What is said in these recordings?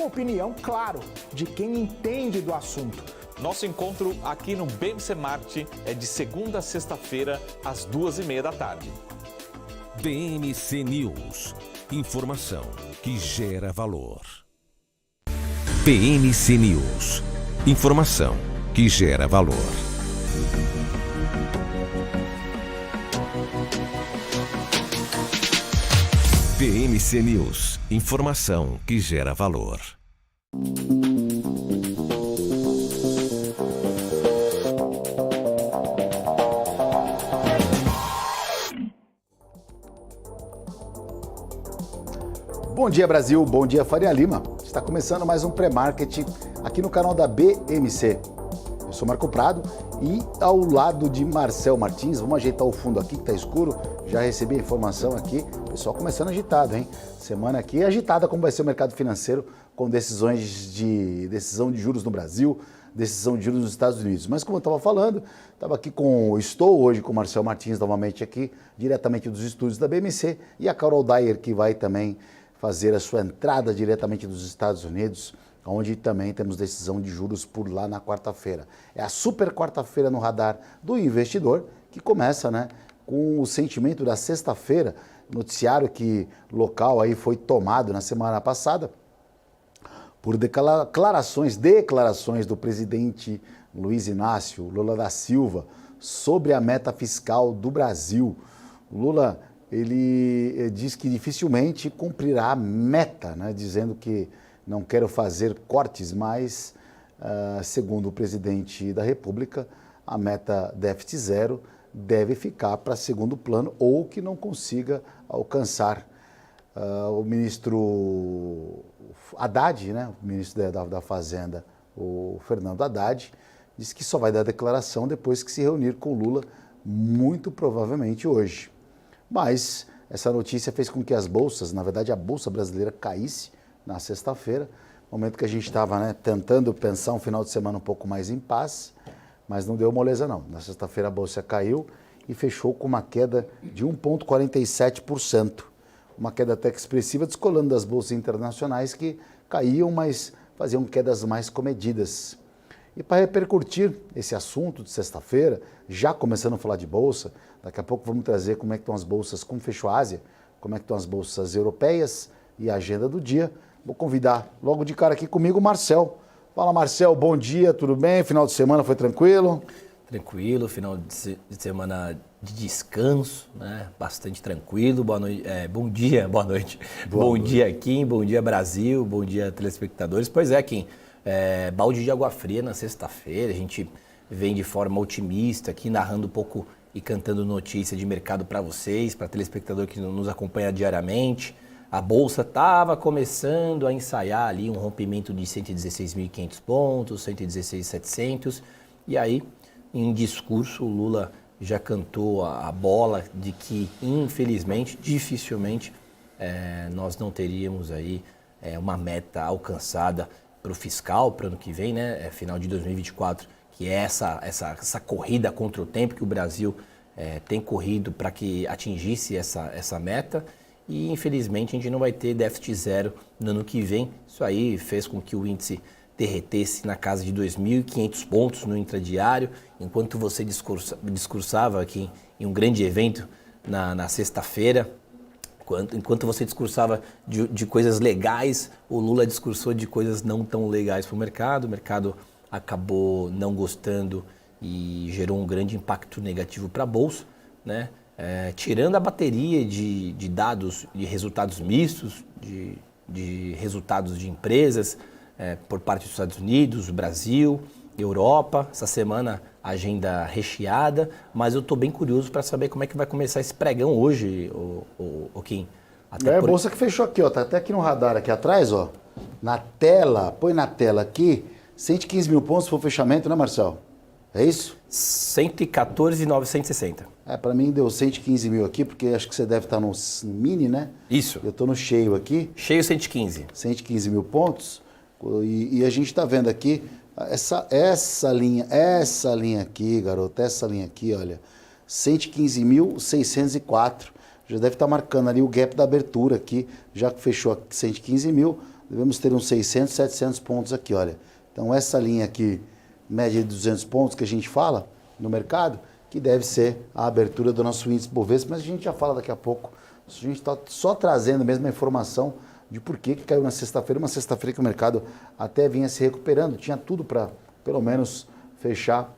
com opinião, claro, de quem entende do assunto. Nosso encontro aqui no BMC Marte é de segunda a sexta-feira, às 2h30 da tarde. BMC News. Informação que gera valor. BMC News. Informação que gera valor. BMC News. Informação que gera valor. Bom dia, Brasil. Bom dia, Faria Lima. Está começando mais um pré-market aqui no canal da BMC. Eu sou Marco Prado e ao lado de Marcel Martins, vamos ajeitar o fundo aqui que está escuro. Já recebi a informação aqui, o pessoal começando agitado, hein? Semana aqui agitada como vai ser o mercado financeiro com decisão de juros no Brasil, decisão de juros nos Estados Unidos. Mas como eu estava falando, estou hoje com o Marcel Martins novamente aqui, diretamente dos estúdios da BMC, e a Carol Dyer, que vai também fazer a sua entrada diretamente dos Estados Unidos, onde também temos decisão de juros por lá na quarta-feira. É a super quarta-feira no radar do investidor, que começa, né, com o sentimento da sexta-feira, noticiário que local aí foi tomado na semana passada por declarações do presidente Luiz Inácio Lula da Silva sobre a meta fiscal do Brasil. Lula, ele diz que dificilmente cumprirá a meta, né, dizendo que não quero fazer cortes, mas, segundo o presidente da República, a meta déficit zero deve ficar para segundo plano ou que não consiga alcançar. O ministro Haddad, né, o ministro da Fazenda, o Fernando Haddad, disse que só vai dar declaração depois que se reunir com Lula, muito provavelmente hoje. Mas essa notícia fez com que as bolsas, na verdade a Bolsa Brasileira caísse na sexta-feira, momento que a gente estava, né, tentando pensar um final de semana um pouco mais em paz, mas não deu moleza não. Na sexta-feira a Bolsa caiu e fechou com uma queda de 1,47%. Uma queda até que expressiva, descolando das bolsas internacionais que caíam, mas faziam quedas mais comedidas. E para repercutir esse assunto de sexta-feira, já começando a falar de bolsa, daqui a pouco vamos trazer como é que estão as bolsas, como fechou a Ásia, como é que estão as bolsas europeias e a agenda do dia. Vou convidar logo de cara aqui comigo o Marcel. Fala, Marcel, bom dia, tudo bem? Final de semana foi tranquilo? Tranquilo, final de semana de descanso, né? Bastante tranquilo. Boa noite, bom dia, boa noite. Bom dia, Kim, bom dia, Brasil, bom dia, telespectadores. Pois é, Kim, balde de água fria na sexta-feira, a gente vem de forma otimista aqui, narrando um pouco e cantando notícia de mercado para vocês, para telespectador que nos acompanha diariamente. A Bolsa estava começando a ensaiar ali um rompimento de 116.500 pontos, 116.700, e aí, em discurso, o Lula já cantou a bola de que, infelizmente, dificilmente, nós não teríamos aí uma meta alcançada para o fiscal, para o ano que vem, né, final de 2024, que é essa corrida contra o tempo que o Brasil tem corrido para que atingisse essa meta. E, infelizmente, a gente não vai ter déficit zero no ano que vem. Isso aí fez com que o índice derretesse na casa de 2.500 pontos no intradiário, enquanto você discursava aqui em um grande evento na sexta-feira, enquanto você discursava de coisas legais, o Lula discursou de coisas não tão legais para o mercado acabou não gostando e gerou um grande impacto negativo para a Bolsa, né? Tirando a bateria de dados, de resultados mistos, de resultados de empresas por parte dos Estados Unidos, Brasil, Europa. Essa semana agenda recheada, mas eu estou bem curioso para saber como é que vai começar esse pregão hoje, o Kim. A bolsa que fechou aqui, ó, tá até aqui no radar aqui atrás, ó, na tela, põe na tela aqui, 115 mil pontos foi o fechamento, né, Marcel? É isso? 114.960. Para mim deu 115 mil aqui, porque acho que você deve estar no mini, né? Isso. Eu estou no cheio aqui. Cheio 115. 115 mil pontos. E a gente está vendo aqui, essa linha aqui, garoto, essa linha aqui, olha, 115.604. Já deve estar marcando ali o gap da abertura aqui, já que fechou 115 mil. devemos ter uns 600, 700 pontos aqui, olha. Então essa linha aqui, média de 200 pontos que a gente fala no mercado, que deve ser a abertura do nosso índice Bovespa, mas a gente já fala daqui a pouco. A gente está só trazendo mesmo a informação de por que caiu na sexta-feira, uma sexta-feira que o mercado até vinha se recuperando, tinha tudo para pelo menos fechar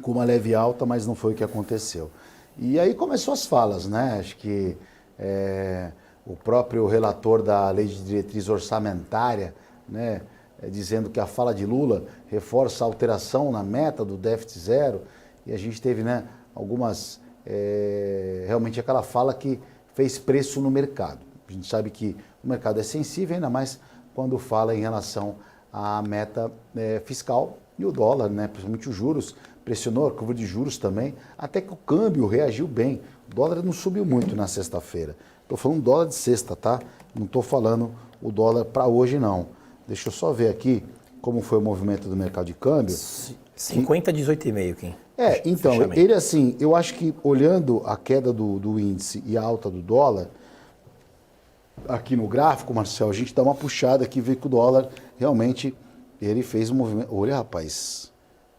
com uma leve alta, mas não foi o que aconteceu. E aí começou as falas, né? Acho que o próprio relator da Lei de Diretriz Orçamentária, né, dizendo que a fala de Lula reforça a alteração na meta do déficit zero, e a gente teve, né, algumas, realmente aquela fala que fez preço no mercado. A gente sabe que o mercado é sensível, ainda mais quando fala em relação à meta fiscal, e o dólar, né, principalmente os juros, pressionou a curva de juros também, até que o câmbio reagiu bem. O dólar não subiu muito na sexta-feira. Estou falando dólar de sexta, tá? Não estou falando o dólar para hoje, não. Deixa eu só ver aqui como foi o movimento do mercado de câmbio. 50, 18,5, Kim. Então, Fechamento. ele assim, eu acho que olhando a queda do índice e a alta do dólar, aqui no gráfico, Marcel, a gente dá uma puxada aqui e vê que o dólar realmente, ele fez um movimento. Olha, rapaz,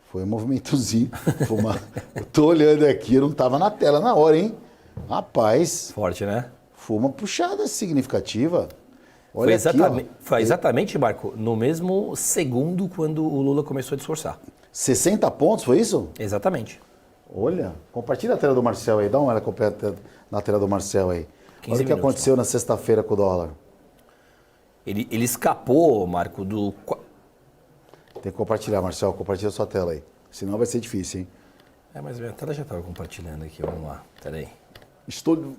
foi um movimentozinho. Eu tô olhando aqui, eu não estava na tela na hora, hein? Rapaz, Forte, né? foi uma puxada significativa. Foi Olha exatamente, aqui, ó. foi exatamente, Marco, no mesmo segundo quando o Lula começou a discursar. 60 pontos, foi isso? Exatamente. Olha, compartilha a tela do Marcel aí, dá uma olhada completa na tela do Marcel aí. 15 Olha o que minutos, aconteceu na sexta-feira com o dólar. Ele escapou, Marco, do... Tem que compartilhar, Marcel, compartilha a sua tela aí. Senão vai ser difícil, hein? Mas minha tela já estava compartilhando aqui, vamos lá. Peraí. Estou...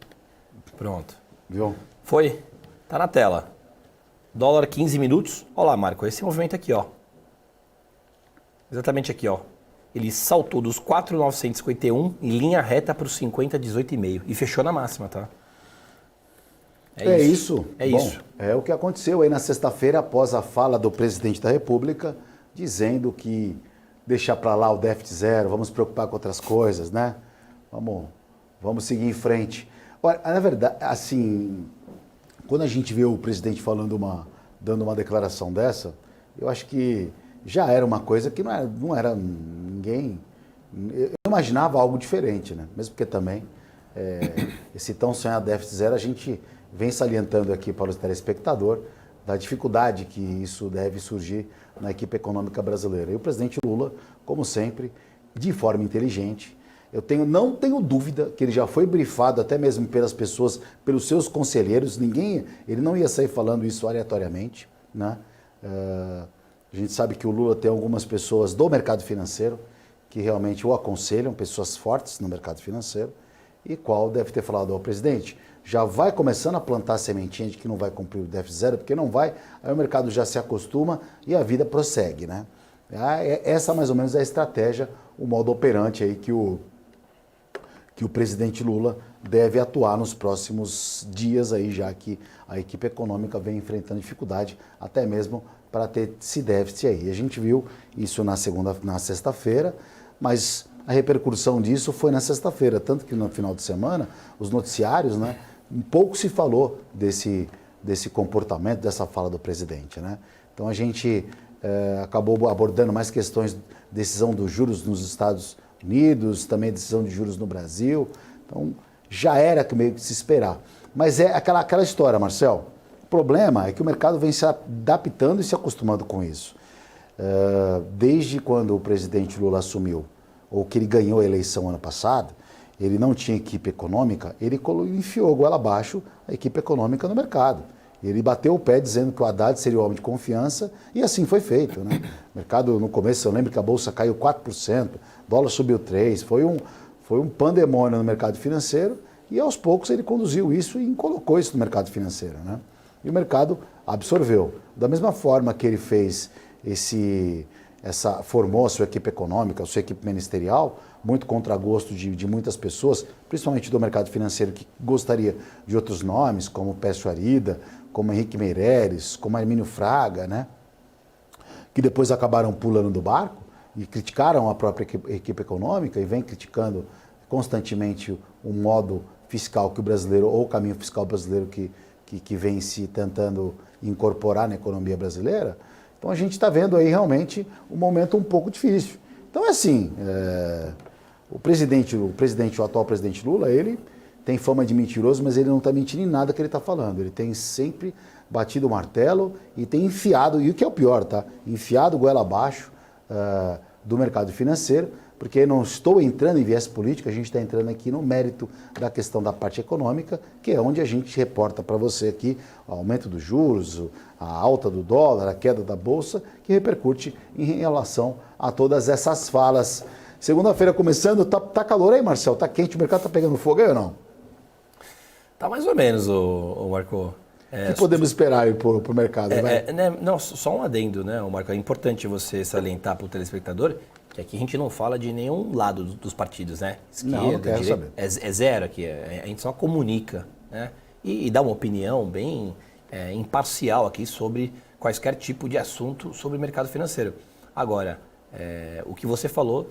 Pronto. Viu? Foi. Tá na tela. Dólar 15 minutos. Olha lá, Marco, esse movimento aqui, ó. Exatamente aqui, ó. Ele saltou dos 4.951 em linha reta para os 50, 18,5. E fechou na máxima, tá? É isso. É Bom, isso. É o que aconteceu aí na sexta-feira após a fala do presidente da República, dizendo que deixar para lá o déficit zero, vamos se preocupar com outras coisas, né? Vamos seguir em frente. Olha, na verdade, assim, quando a gente vê o presidente dando uma declaração dessa, eu acho que já era uma coisa que não era ninguém... Eu imaginava algo diferente, né? Mesmo porque também esse tão sonhado déficit zero, a gente vem salientando aqui para o telespectador da dificuldade que isso deve surgir na equipe econômica brasileira. E o presidente Lula, como sempre, de forma inteligente, não tenho dúvida que ele já foi brifado até mesmo pelas pessoas, pelos seus conselheiros, ele não ia sair falando isso aleatoriamente, né? A gente sabe que o Lula tem algumas pessoas do mercado financeiro que realmente o aconselham, pessoas fortes no mercado financeiro, e qual deve ter falado ao presidente, já vai começando a plantar a sementinha de que não vai cumprir o déficit zero, porque não vai, aí o mercado já se acostuma e a vida prossegue, né? Essa mais ou menos é a estratégia, o modo operante aí que o presidente Lula deve atuar nos próximos dias aí, já que a equipe econômica vem enfrentando dificuldade, até mesmo para ter esse déficit aí. A gente viu isso na sexta-feira, mas a repercussão disso foi na sexta-feira, tanto que no final de semana, os noticiários, né, um pouco se falou desse comportamento, dessa fala do presidente, né? Então a gente acabou abordando mais questões de decisão dos juros nos Estados Unidos, também decisão de juros no Brasil, então já era meio que se esperar. Mas é aquela história, Marcel, o problema é que o mercado vem se adaptando e se acostumando com isso. Desde quando o presidente Lula assumiu, ou que ele ganhou a eleição ano passado, ele não tinha equipe econômica, ele enfiou goela abaixo a equipe econômica no mercado. Ele bateu o pé dizendo que o Haddad seria o homem de confiança e assim foi feito, né? O mercado, no começo, eu lembro que a Bolsa caiu 4%, dólar subiu 3%, foi um pandemônio no mercado financeiro e aos poucos ele conduziu isso e colocou isso no mercado financeiro, né? E o mercado absorveu. Da mesma forma que ele fez formou a sua equipe econômica, a sua equipe ministerial, muito contra gosto de muitas pessoas, principalmente do mercado financeiro, que gostaria de outros nomes, como Pécio Arida, como Henrique Meireles, como Hermínio Fraga, né? Que depois acabaram pulando do barco e criticaram a própria equipe econômica e vem criticando constantemente o modo fiscal que o brasileiro, ou o caminho fiscal brasileiro que que vem se tentando incorporar na economia brasileira. Então a gente está vendo aí realmente um momento um pouco difícil. Então é assim, o atual presidente Lula, ele tem fama de mentiroso, mas ele não está mentindo em nada que ele está falando. Ele tem sempre batido o martelo e tem enfiado, e o que é o pior, tá? Enfiado goela abaixo do mercado financeiro, porque eu não estou entrando em viés político, a gente está entrando aqui no mérito da questão da parte econômica, que é onde a gente reporta para você aqui o aumento dos juros, a alta do dólar, a queda da bolsa, que repercute em relação a todas essas falas. Segunda-feira começando, tá calor aí, Marcel? Tá quente, o mercado tá pegando fogo aí ou não? Tá mais ou menos, o Marco. O que podemos esperar aí pro mercado? Não, só um adendo, né, Marco? É importante você salientar para o telespectador que aqui a gente não fala de nenhum lado dos partidos, né? Não quero saber. É zero aqui, a gente só comunica, né? E dá uma opinião bem imparcial aqui sobre quaisquer tipo de assunto sobre o mercado financeiro. Agora, o que você falou,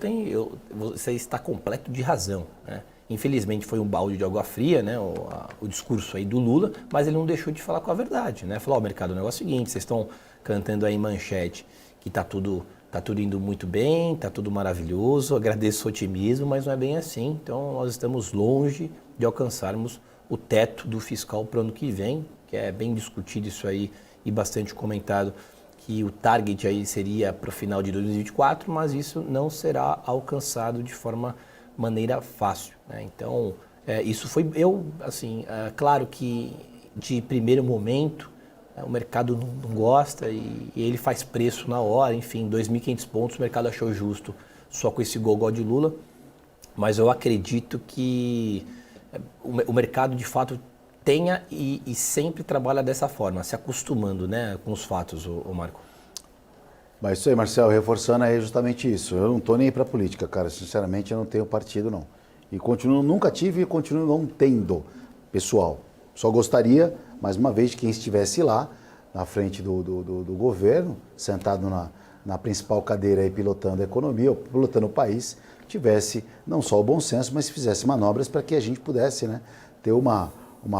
você está completo de razão, né? Infelizmente foi um balde de água fria, né, o discurso aí do Lula, mas ele não deixou de falar com a verdade, né? Falou, mercado, o negócio é o seguinte, vocês estão cantando aí em manchete que tá tudo indo muito bem, tá tudo maravilhoso, agradeço o otimismo, mas não é bem assim. Então nós estamos longe de alcançarmos o teto do fiscal para o ano que vem, que é bem discutido isso aí e bastante comentado, que o target aí seria para o final de 2024, mas isso não será alcançado de maneira fácil, né? Então, isso foi, claro que de primeiro momento o mercado não gosta e ele faz preço na hora, enfim, 2.500 pontos o mercado achou justo só com esse gogó de Lula, mas eu acredito que o mercado de fato tenha e sempre trabalha dessa forma, se acostumando, né, com os fatos, o Marco. Mas isso aí, Marcel, reforçando aí justamente isso. Eu não estou nem aí para política, cara. Sinceramente, eu não tenho partido, não. E nunca tive e continuo não tendo, pessoal. Só gostaria, mais uma vez, de quem estivesse lá, na frente do governo, sentado na principal cadeira aí, pilotando a economia, ou pilotando o país, tivesse não só o bom senso, mas fizesse manobras para que a gente pudesse, né, ter uma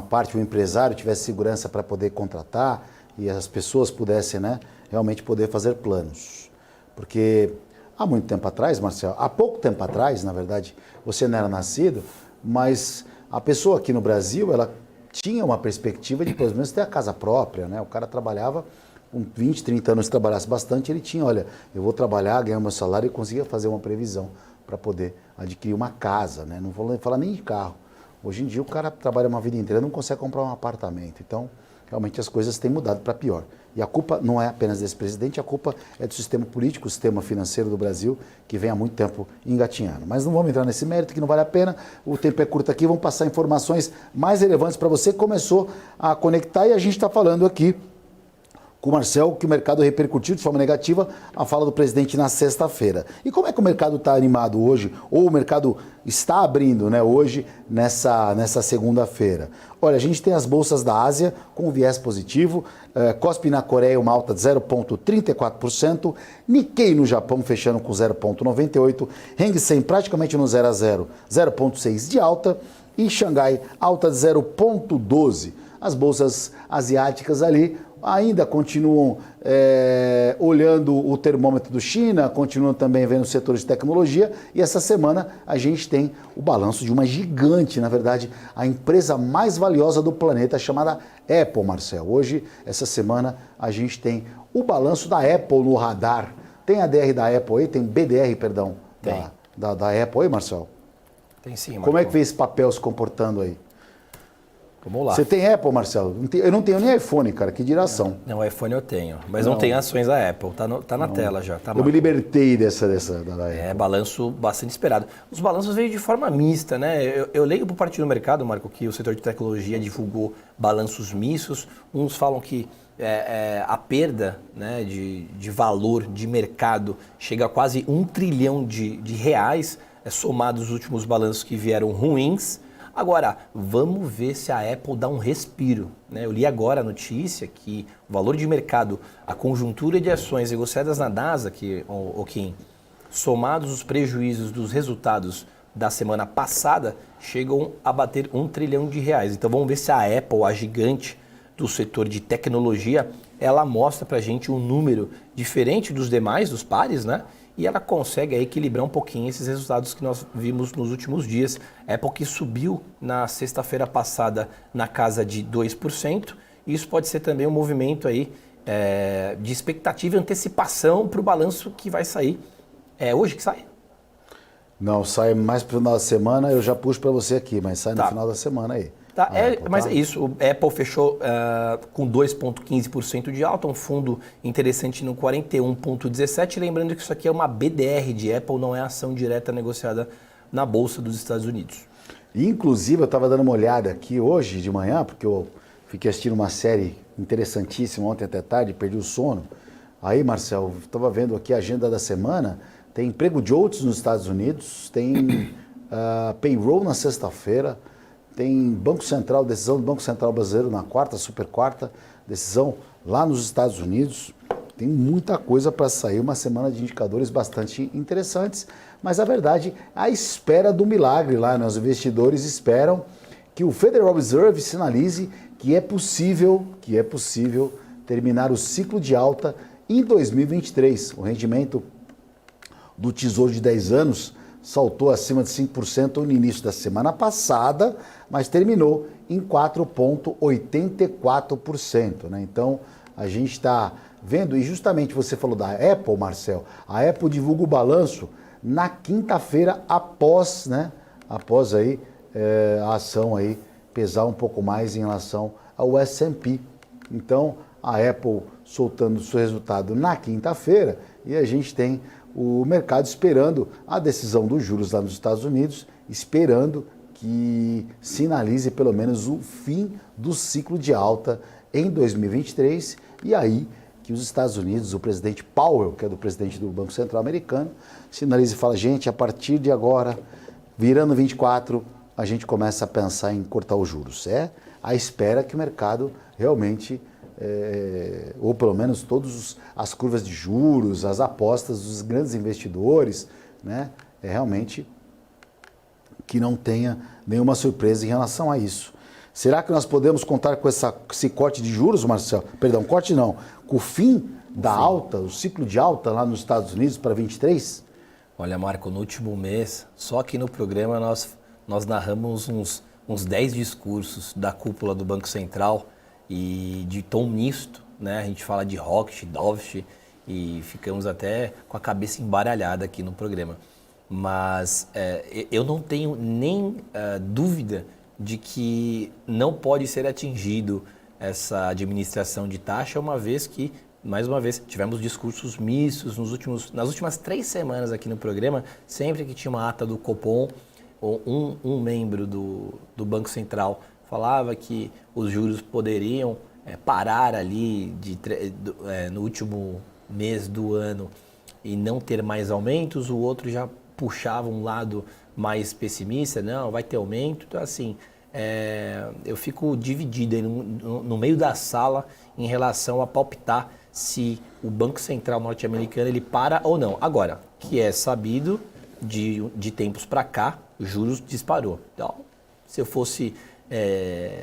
parte, o empresário tivesse segurança para poder contratar e as pessoas pudessem, né, realmente poder fazer planos. Porque há muito tempo atrás, Marcel, há pouco tempo atrás, na verdade, você não era nascido, mas a pessoa aqui no Brasil, ela tinha uma perspectiva de, pelo menos, ter a casa própria, né? O cara trabalhava, com 20, 30 anos, se trabalhasse bastante, ele tinha, olha, eu vou trabalhar, ganhar meu salário e conseguia fazer uma previsão para poder adquirir uma casa, né? Não vou falar nem de carro. Hoje em dia, o cara trabalha uma vida inteira e não consegue comprar um apartamento. Então, realmente as coisas têm mudado para pior. E a culpa não é apenas desse presidente, a culpa é do sistema político, do sistema financeiro do Brasil, que vem há muito tempo engatinhando. Mas não vamos entrar nesse mérito, que não vale a pena, o tempo é curto aqui, vamos passar informações mais relevantes para você que começou a conectar, e a gente está falando aqui com o Marcel, que o mercado repercutiu de forma negativa a fala do presidente na sexta-feira. E como é que o mercado está animado hoje, ou o mercado está abrindo, né, hoje, nessa segunda-feira? Olha, a gente tem as bolsas da Ásia com viés positivo, Kospi na Coreia uma alta de 0,34%, Nikkei no Japão fechando com 0,98%, Hang Seng praticamente no 0 a 0, 0,6% de alta, e Xangai alta de 0,12%. As bolsas asiáticas ali ainda continuam olhando o termômetro do China, continuam também vendo os setores de tecnologia, e essa semana a gente tem o balanço de uma gigante, na verdade, a empresa mais valiosa do planeta, chamada Apple, Marcel. Hoje, essa semana, a gente tem o balanço da Apple no radar. Tem a DR da Apple aí? Tem BDR, perdão, da Apple aí, Marcel? Tem sim, Marco. Como é que vê esse papel se comportando aí? Vamos lá. Você tem Apple, Marcelo? Eu não tenho nem iPhone, cara, que diração. Não, iPhone eu tenho, mas não tenho ações da Apple, tá na tela já. Tá, eu me libertei dessa da Apple. É, balanço bastante esperado. Os balanços veio de forma mista, né? Eu leio por parte do mercado, Marco, que o setor de tecnologia divulgou balanços mistos. Uns falam que a perda, né, de valor de mercado chega a quase 1 trilhão de reais, somados os últimos balanços que vieram ruins. Agora, vamos ver se a Apple dá um respiro, né? Eu li agora a notícia que o valor de mercado, a conjuntura de ações negociadas na Nasdaq, Kim, somados os prejuízos dos resultados da semana passada, chegam a bater 1 trilhão de reais. Então vamos ver se a Apple, a gigante do setor de tecnologia, ela mostra para a gente um número diferente dos demais, dos pares, né? E ela consegue aí equilibrar um pouquinho esses resultados que nós vimos nos últimos dias. A Apple subiu na sexta-feira passada na casa de 2%. Isso pode ser também um movimento aí de expectativa e antecipação para o balanço que vai sair. É hoje que sai? Não, sai mais pro final da semana, eu já puxo para você aqui, mas sai no final da semana aí. Tá, mas é isso, o Apple fechou com 2,15% de alta, um fundo interessante no 41,17%. Lembrando que isso aqui é uma BDR de Apple, não é ação direta negociada na Bolsa dos Estados Unidos. Inclusive, eu estava dando uma olhada aqui hoje de manhã, porque eu fiquei assistindo uma série interessantíssima ontem até tarde, perdi o sono. Aí, Marcel, estava vendo aqui a agenda da semana, tem emprego de outros nos Estados Unidos, tem payroll na sexta-feira, tem Banco Central, decisão do Banco Central Brasileiro na quarta, super quarta, decisão lá nos Estados Unidos. Tem muita coisa para sair, uma semana de indicadores bastante interessantes, mas a verdade, a espera do milagre lá, né? Os investidores esperam que o Federal Reserve sinalize que é possível terminar o ciclo de alta em 2023. O rendimento do Tesouro de 10 anos saltou acima de 5% no início da semana passada, mas terminou em 4,84%. Né? Então, a gente está vendo, e justamente você falou da Apple, Marcel, a Apple divulga o balanço na quinta-feira após aí, a ação aí pesar um pouco mais em relação ao S&P. Então, a Apple soltando o seu resultado na quinta-feira e a gente tem o mercado esperando a decisão dos juros lá nos Estados Unidos, esperando que sinalize pelo menos o fim do ciclo de alta em 2023 e aí que os Estados Unidos, o presidente Powell, que é do presidente do Banco Central americano, sinaliza e fala, gente, a partir de agora, virando 24, a gente começa a pensar em cortar os juros. É a espera que o mercado realmente, ou pelo menos todas as curvas de juros, as apostas dos grandes investidores, né, realmente que não tenha nenhuma surpresa em relação a isso. Será que nós podemos contar com esse corte de juros, Marcel? Perdão, corte não, com o fim da alta, o ciclo de alta lá nos Estados Unidos para 23? Olha, Marco, no último mês, só aqui no programa nós narramos uns 10 discursos da cúpula do Banco Central e de tom misto, né? A gente fala de Rocket, Dovich e ficamos até com a cabeça embaralhada aqui no programa. Mas eu não tenho nem dúvida de que não pode ser atingido essa administração de taxa, uma vez que, mais uma vez, tivemos discursos mistos nas últimas 3 semanas aqui no programa, sempre que tinha uma ata do Copom, um membro do Banco Central falava que os juros poderiam parar ali no último mês do ano e não ter mais aumentos, o outro já puxava um lado mais pessimista, não, vai ter aumento. Então, assim, eu fico dividido aí no meio da sala em relação a palpitar se o Banco Central norte-americano ele para ou não. Agora, que é sabido de tempos para cá, os juros disparou. Então, se eu fosse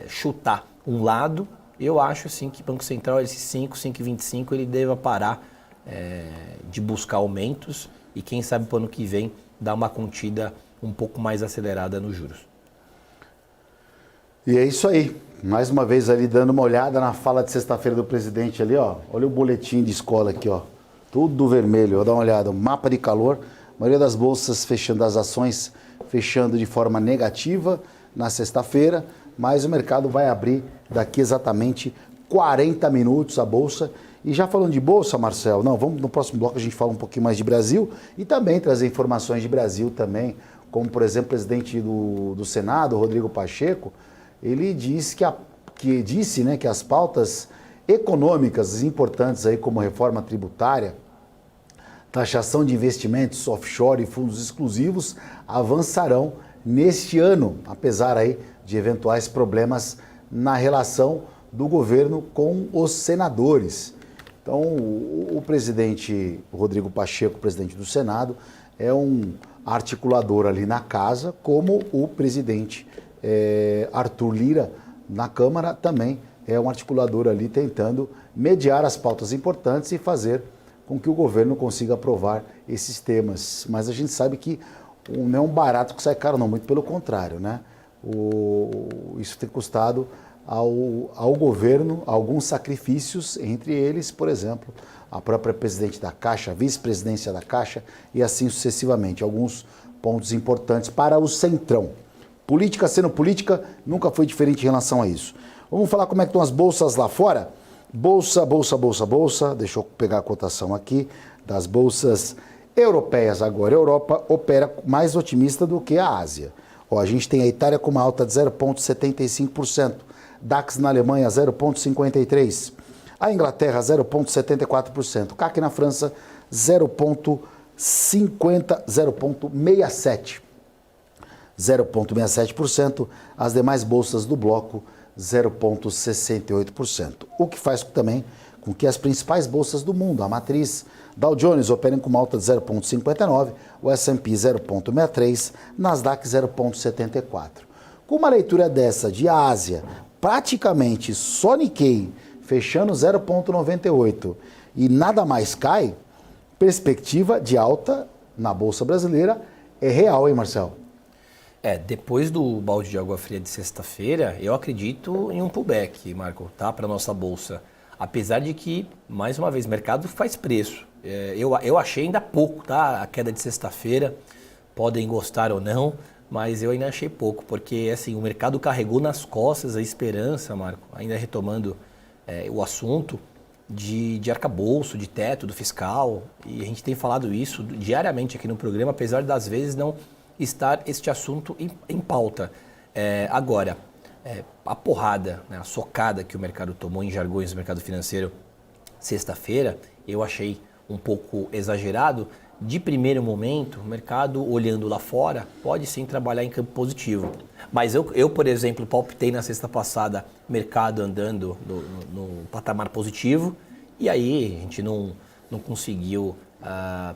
chutar um lado, eu acho assim que o Banco Central, esse 5,25, ele deva parar de buscar aumentos e quem sabe para o ano que vem dar uma contida um pouco mais acelerada nos juros. E é isso aí. Mais uma vez ali dando uma olhada na fala de sexta-feira do presidente ali, ó. Olha o boletim de escola aqui, ó. Tudo vermelho, ó. Dá uma olhada. Mapa de calor. A maioria das bolsas fechando, as ações fechando de forma negativa na sexta-feira, mas o mercado vai abrir daqui exatamente 40 minutos a bolsa. E já falando de bolsa, Marcel, vamos no próximo bloco a gente fala um pouquinho mais de Brasil e também trazer informações de Brasil também, como por exemplo o presidente do Senado, Rodrigo Pacheco, ele disse que as pautas econômicas importantes aí como reforma tributária, taxação de investimentos offshore e fundos exclusivos avançarão neste ano, apesar aí de eventuais problemas na relação do governo com os senadores. Então, o presidente Rodrigo Pacheco, presidente do Senado, é um articulador ali na casa, como o presidente Arthur Lira na Câmara também é um articulador ali tentando mediar as pautas importantes e fazer com que o governo consiga aprovar esses temas. Mas a gente sabe que não é um barato que sai caro, não, muito pelo contrário, né? Isso tem custado ao governo alguns sacrifícios, entre eles, por exemplo, a própria presidente da Caixa, a vice-presidência da Caixa e assim sucessivamente. Alguns pontos importantes para o Centrão. Política sendo política, nunca foi diferente em relação a isso. Vamos falar como é que estão as bolsas lá fora? Bolsa. Deixa eu pegar a cotação aqui das bolsas europeias agora. A Europa opera mais otimista do que a Ásia. Ó, a gente tem a Itália com uma alta de 0,75%. DAX na Alemanha, 0,53%. A Inglaterra, 0,74%. CAC na França, 0,67%. 0,67%. As demais bolsas do bloco, 0,68%. O que faz também com que as principais bolsas do mundo, a matriz Dow Jones, operem com uma alta de 0,59%, o S&P 0,63%, Nasdaq 0,74%. Com uma leitura dessa de Ásia, praticamente só Nikkei fechando 0,98% e nada mais cai, perspectiva de alta na Bolsa Brasileira é real, hein, Marcelo? Depois do balde de água fria de sexta-feira, eu acredito em um pullback, Marco, tá? Para a nossa Bolsa. Apesar de que, mais uma vez, o mercado faz preço. Eu achei ainda pouco, tá? A queda de sexta-feira, podem gostar ou não, mas eu ainda achei pouco, porque assim, o mercado carregou nas costas a esperança, Marco, ainda retomando o assunto de arcabouço, de teto, do fiscal, e a gente tem falado isso diariamente aqui no programa, apesar das vezes não estar este assunto em pauta. Agora, a porrada, né, a socada que o mercado tomou em jargões do mercado financeiro sexta-feira, eu achei um pouco exagerado. De primeiro momento, o mercado, olhando lá fora, pode sim trabalhar em campo positivo. Mas eu por exemplo, palpitei na sexta passada mercado andando no patamar positivo, e aí a gente não conseguiu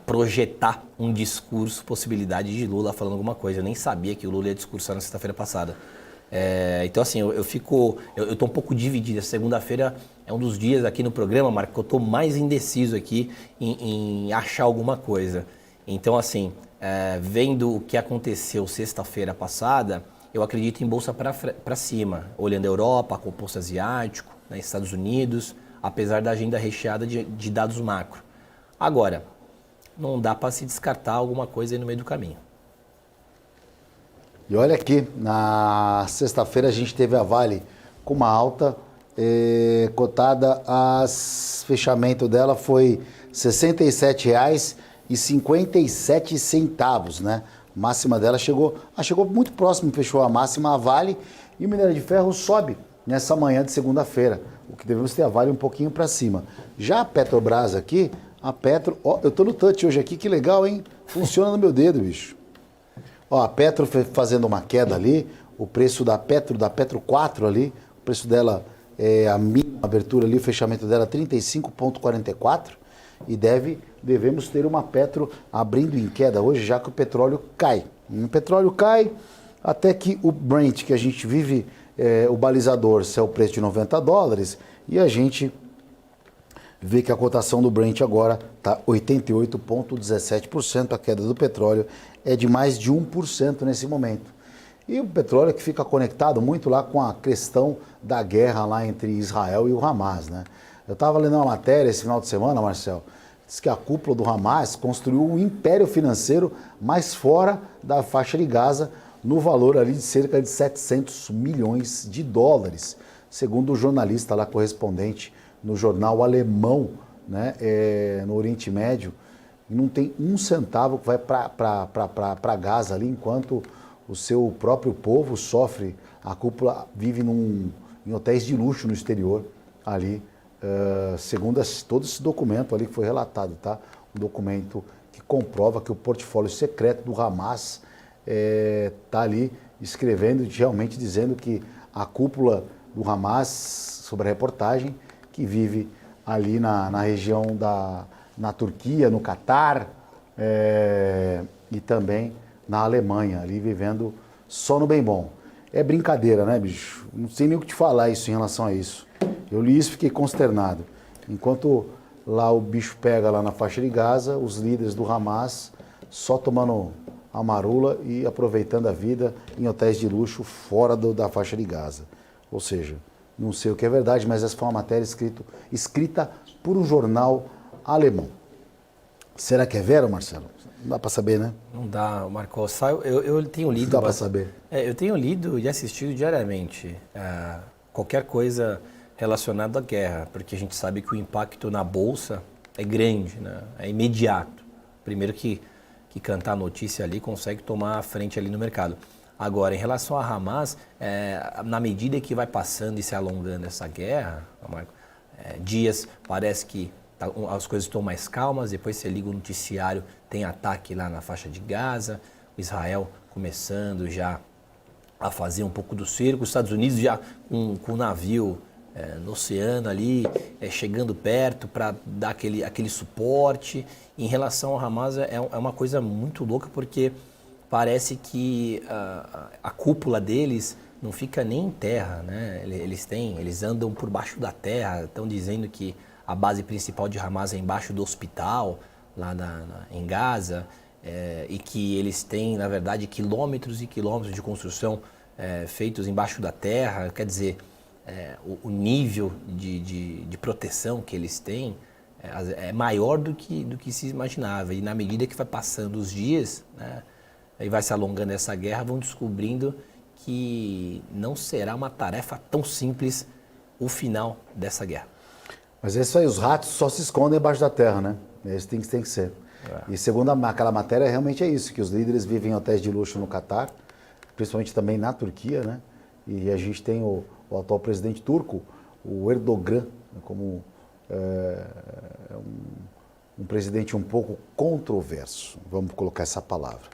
projetar um discurso, possibilidade de Lula falando alguma coisa. Eu nem sabia que o Lula ia discursar na sexta-feira passada. Então assim, eu tô um pouco dividido. A segunda-feira é um dos dias aqui no programa, Marco, que eu tô mais indeciso aqui em achar alguma coisa. Então assim, vendo o que aconteceu sexta-feira passada, eu acredito em bolsa para cima, olhando a Europa, composto asiático, né, Estados Unidos, apesar da agenda recheada de dados macro. Agora, não dá para se descartar alguma coisa aí no meio do caminho. E olha aqui, na sexta-feira a gente teve a Vale com uma alta cotada, fechamento dela foi R$ 67,57, né? A máxima dela chegou muito próximo, fechou a máxima, a Vale, e o minério de ferro sobe nessa manhã de segunda-feira, o que devemos ter a Vale um pouquinho para cima. Já a Petrobras aqui, eu tô no touch hoje aqui, que legal, hein? Funciona no meu dedo, bicho. Ó, a Petro fazendo uma queda ali, o preço da Petro 4 ali, o preço dela, a mínima abertura ali, o fechamento dela 35,44, e devemos ter uma Petro abrindo em queda hoje, já que o petróleo cai. O petróleo cai até que o Brent, que a gente vive, o balizador, é o preço de $90, e a gente vê que a cotação do Brent agora está 88,17%, a queda do petróleo é de mais de 1% nesse momento. E o petróleo que fica conectado muito lá com a questão da guerra lá entre Israel e o Hamas, né? Eu estava lendo uma matéria esse final de semana, Marcelo, diz que a cúpula do Hamas construiu um império financeiro mais fora da faixa de Gaza, no valor ali de cerca de $700 milhões, segundo o jornalista lá correspondente no jornal alemão, né, no Oriente Médio, e não tem um centavo que vai para Gaza ali, enquanto o seu próprio povo sofre. A cúpula vive em hotéis de luxo no exterior ali, segundo todo esse documento ali que foi relatado, tá? Um documento que comprova que o portfólio secreto do Hamas está ali escrevendo, realmente dizendo que a cúpula do Hamas, sobre a reportagem, que vive ali na região na Turquia, no Catar, e também na Alemanha, ali vivendo só no bem bom. É brincadeira, né, bicho? Não sei nem o que te falar isso em relação a isso. Eu li isso e fiquei consternado. Enquanto lá o bicho pega lá na faixa de Gaza, os líderes do Hamas só tomando a marula e aproveitando a vida em hotéis de luxo fora da faixa de Gaza. Ou seja, não sei o que é verdade, mas essa foi uma matéria escrita por um jornal alemão. Será que é vera, Marcelo? Não dá para saber, né? Não dá, Marco. Eu tenho lido... Não dá para saber. Eu tenho lido e assistido diariamente qualquer coisa relacionada à guerra, porque a gente sabe que o impacto na Bolsa é grande, né? É imediato. Primeiro que cantar a notícia ali consegue tomar a frente ali no mercado. Agora, em relação a Hamas, na medida que vai passando e se alongando essa guerra, Marco, dias parece que as coisas estão mais calmas, depois você liga o noticiário, tem ataque lá na faixa de Gaza, Israel começando já a fazer um pouco do cerco, os Estados Unidos já com o navio no oceano ali, chegando perto para dar aquele suporte. Em relação ao Hamas, é uma coisa muito louca, porque parece que a cúpula deles não fica nem em terra, né? Eles andam por baixo da terra, estão dizendo que a base principal de Hamas é embaixo do hospital, lá em Gaza, e que eles têm, na verdade, quilômetros e quilômetros de construção feitos embaixo da terra. Quer dizer, o nível de proteção que eles têm é maior do que se imaginava. E na medida que vai passando os dias, né, e vai se alongando essa guerra, vão descobrindo que não será uma tarefa tão simples o final dessa guerra. Mas é isso aí, os ratos só se escondem embaixo da terra, né? Isso tem que ser. E segundo aquela matéria, realmente é isso, que os líderes vivem em hotéis de luxo no Catar, principalmente também na Turquia, né? E a gente tem o atual presidente turco, o Erdogan, como um presidente um pouco controverso, vamos colocar essa palavra.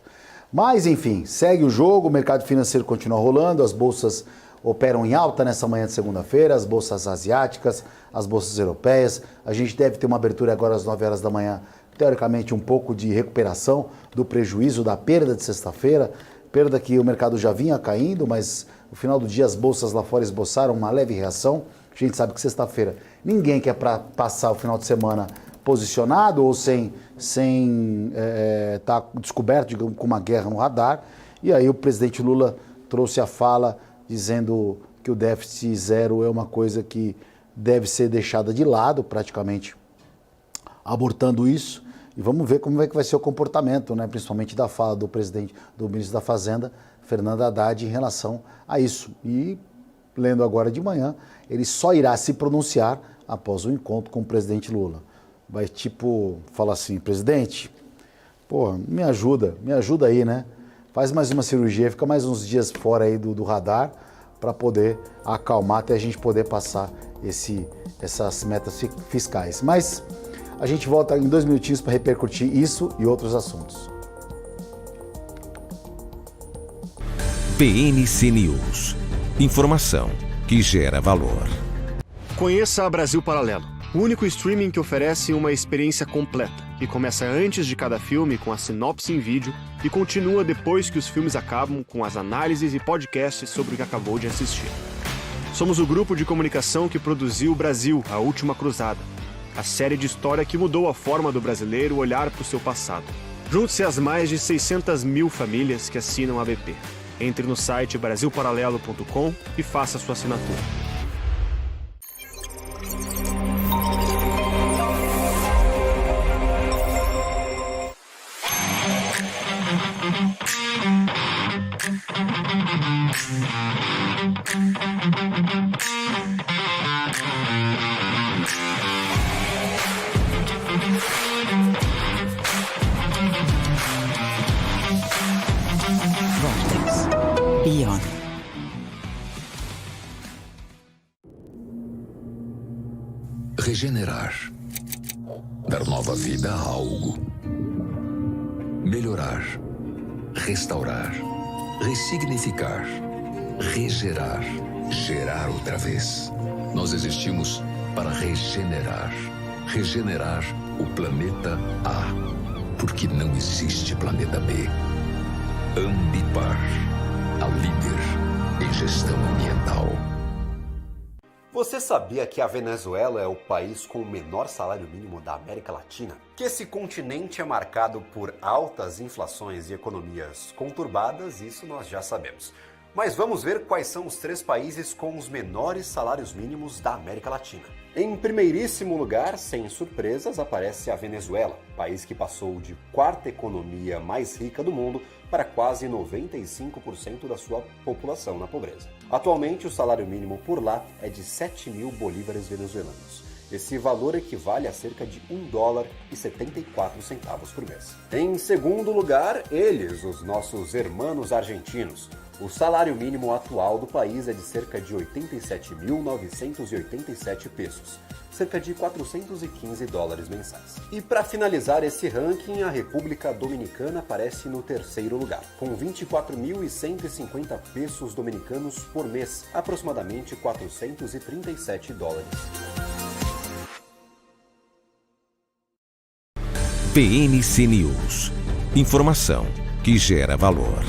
Mas, enfim, segue o jogo, o mercado financeiro continua rolando, as bolsas operam em alta nessa manhã de segunda-feira, as bolsas asiáticas, as bolsas europeias. A gente deve ter uma abertura agora às 9 horas da manhã, teoricamente um pouco de recuperação do prejuízo, da perda de sexta-feira, perda que o mercado já vinha caindo, mas no final do dia as bolsas lá fora esboçaram uma leve reação. A gente sabe que sexta-feira ninguém quer passar o final de semana posicionado ou sem estar descoberto, digamos, com uma guerra no radar. E aí o presidente Lula trouxe a fala dizendo que o déficit zero é uma coisa que deve ser deixada de lado, praticamente abortando isso. E vamos ver como é que vai ser o comportamento, né, principalmente da fala do ministro da Fazenda, Fernando Haddad, em relação a isso. E, lendo agora de manhã, ele só irá se pronunciar após o encontro com o presidente Lula. Vai falar assim, presidente, me ajuda aí, né? Faz mais uma cirurgia, fica mais uns dias fora aí do radar para poder acalmar até a gente poder passar essas metas fiscais. Mas a gente volta em 2 minutinhos para repercutir isso e outros assuntos. BNC News. Informação que gera valor. Conheça a Brasil Paralelo, o único streaming que oferece uma experiência completa e começa antes de cada filme com a sinopse em vídeo e continua depois que os filmes acabam com as análises e podcasts sobre o que acabou de assistir. Somos o grupo de comunicação que produziu Brasil, A Última Cruzada, a série de história que mudou a forma do brasileiro olhar para o seu passado. Junte-se às mais de 600 mil famílias que assinam a BP. Entre no site brasilparalelo.com e faça sua assinatura. Beyond. Regenerar. Dar nova vida a algo. Melhorar. Restaurar. Ressignificar. Regerar. Gerar outra vez. Nós existimos para regenerar. Regenerar o planeta A. Porque não existe planeta B. Ambipar. A líder em gestão ambiental. Você sabia que a Venezuela é o país com o menor salário mínimo da América Latina? Que esse continente é marcado por altas inflações e economias conturbadas, isso nós já sabemos. Mas vamos ver quais são os 3 países com os menores salários mínimos da América Latina. Em primeiríssimo lugar, sem surpresas, aparece a Venezuela, país que passou de 4ª economia mais rica do mundo para quase 95% da sua população na pobreza. Atualmente, o salário mínimo por lá é de 7.000 bolívares venezuelanos. Esse valor equivale a cerca de $1,74 por mês. Em segundo lugar, eles, os nossos hermanos argentinos. O salário mínimo atual do país é de cerca de 87.987 pesos, cerca de $415 mensais. E para finalizar esse ranking, a República Dominicana aparece no 3º lugar, com 24.150 pesos dominicanos por mês, aproximadamente $437. PNC News. Informação que gera valor.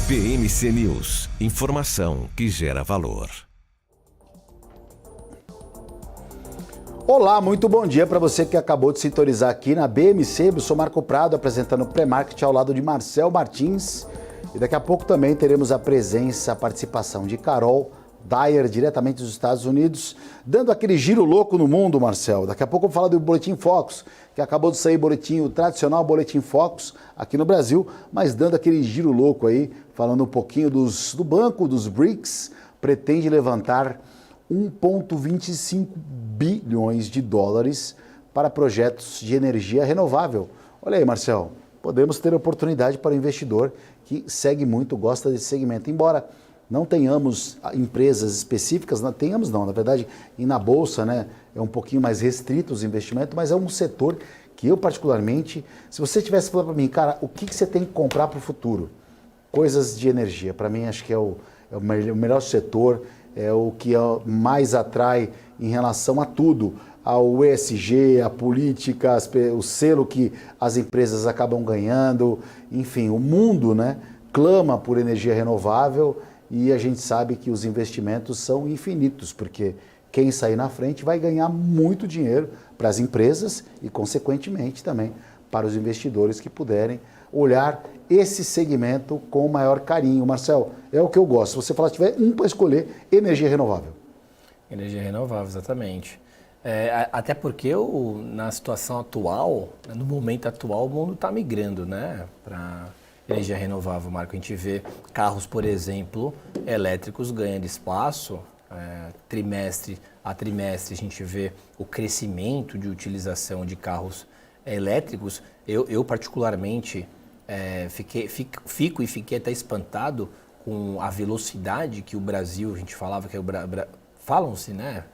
PNC News. Informação que gera valor. Olá, muito bom dia para você que acabou de sintonizar aqui na BMC. Eu sou Marco Prado, apresentando o Pré-Market ao lado de Marcel Martins. E daqui a pouco também teremos a participação de Carol Dyer, diretamente dos Estados Unidos, dando aquele giro louco no mundo, Marcel. Daqui a pouco eu vou falar do Boletim Focus, que acabou de sair o tradicional Boletim Focus aqui no Brasil, mas dando aquele giro louco aí, falando um pouquinho do banco, dos BRICS, pretende levantar 1,25 bilhões de dólares para projetos de energia renovável. Olha aí, Marcel, podemos ter oportunidade para o investidor que segue muito, gosta desse segmento, embora não tenhamos empresas específicas, na verdade, e na Bolsa, né, é um pouquinho mais restrito os investimentos, mas é um setor que eu particularmente, se você tivesse falado para mim, cara, o que você tem que comprar para o futuro? Coisas de energia, para mim acho que é o melhor setor, é o que mais atrai em relação a tudo, ao ESG, a política, o selo que as empresas acabam ganhando, enfim, o mundo, né, clama por energia renovável. E a gente sabe que os investimentos são infinitos, porque quem sair na frente vai ganhar muito dinheiro para as empresas e, consequentemente, também para os investidores que puderem olhar esse segmento com maior carinho. Marcel, é o que eu gosto. Se você falar, tiver para escolher, energia renovável. Energia renovável, exatamente. Até porque na situação atual, no momento atual, o mundo está migrando, né, para energia renovável, Marco. A gente vê carros, por exemplo, elétricos ganhando espaço, trimestre a trimestre a gente vê o crescimento de utilização de carros elétricos. Eu particularmente, fiquei até espantado com a velocidade que o Brasil, a gente falava que falam-se, né?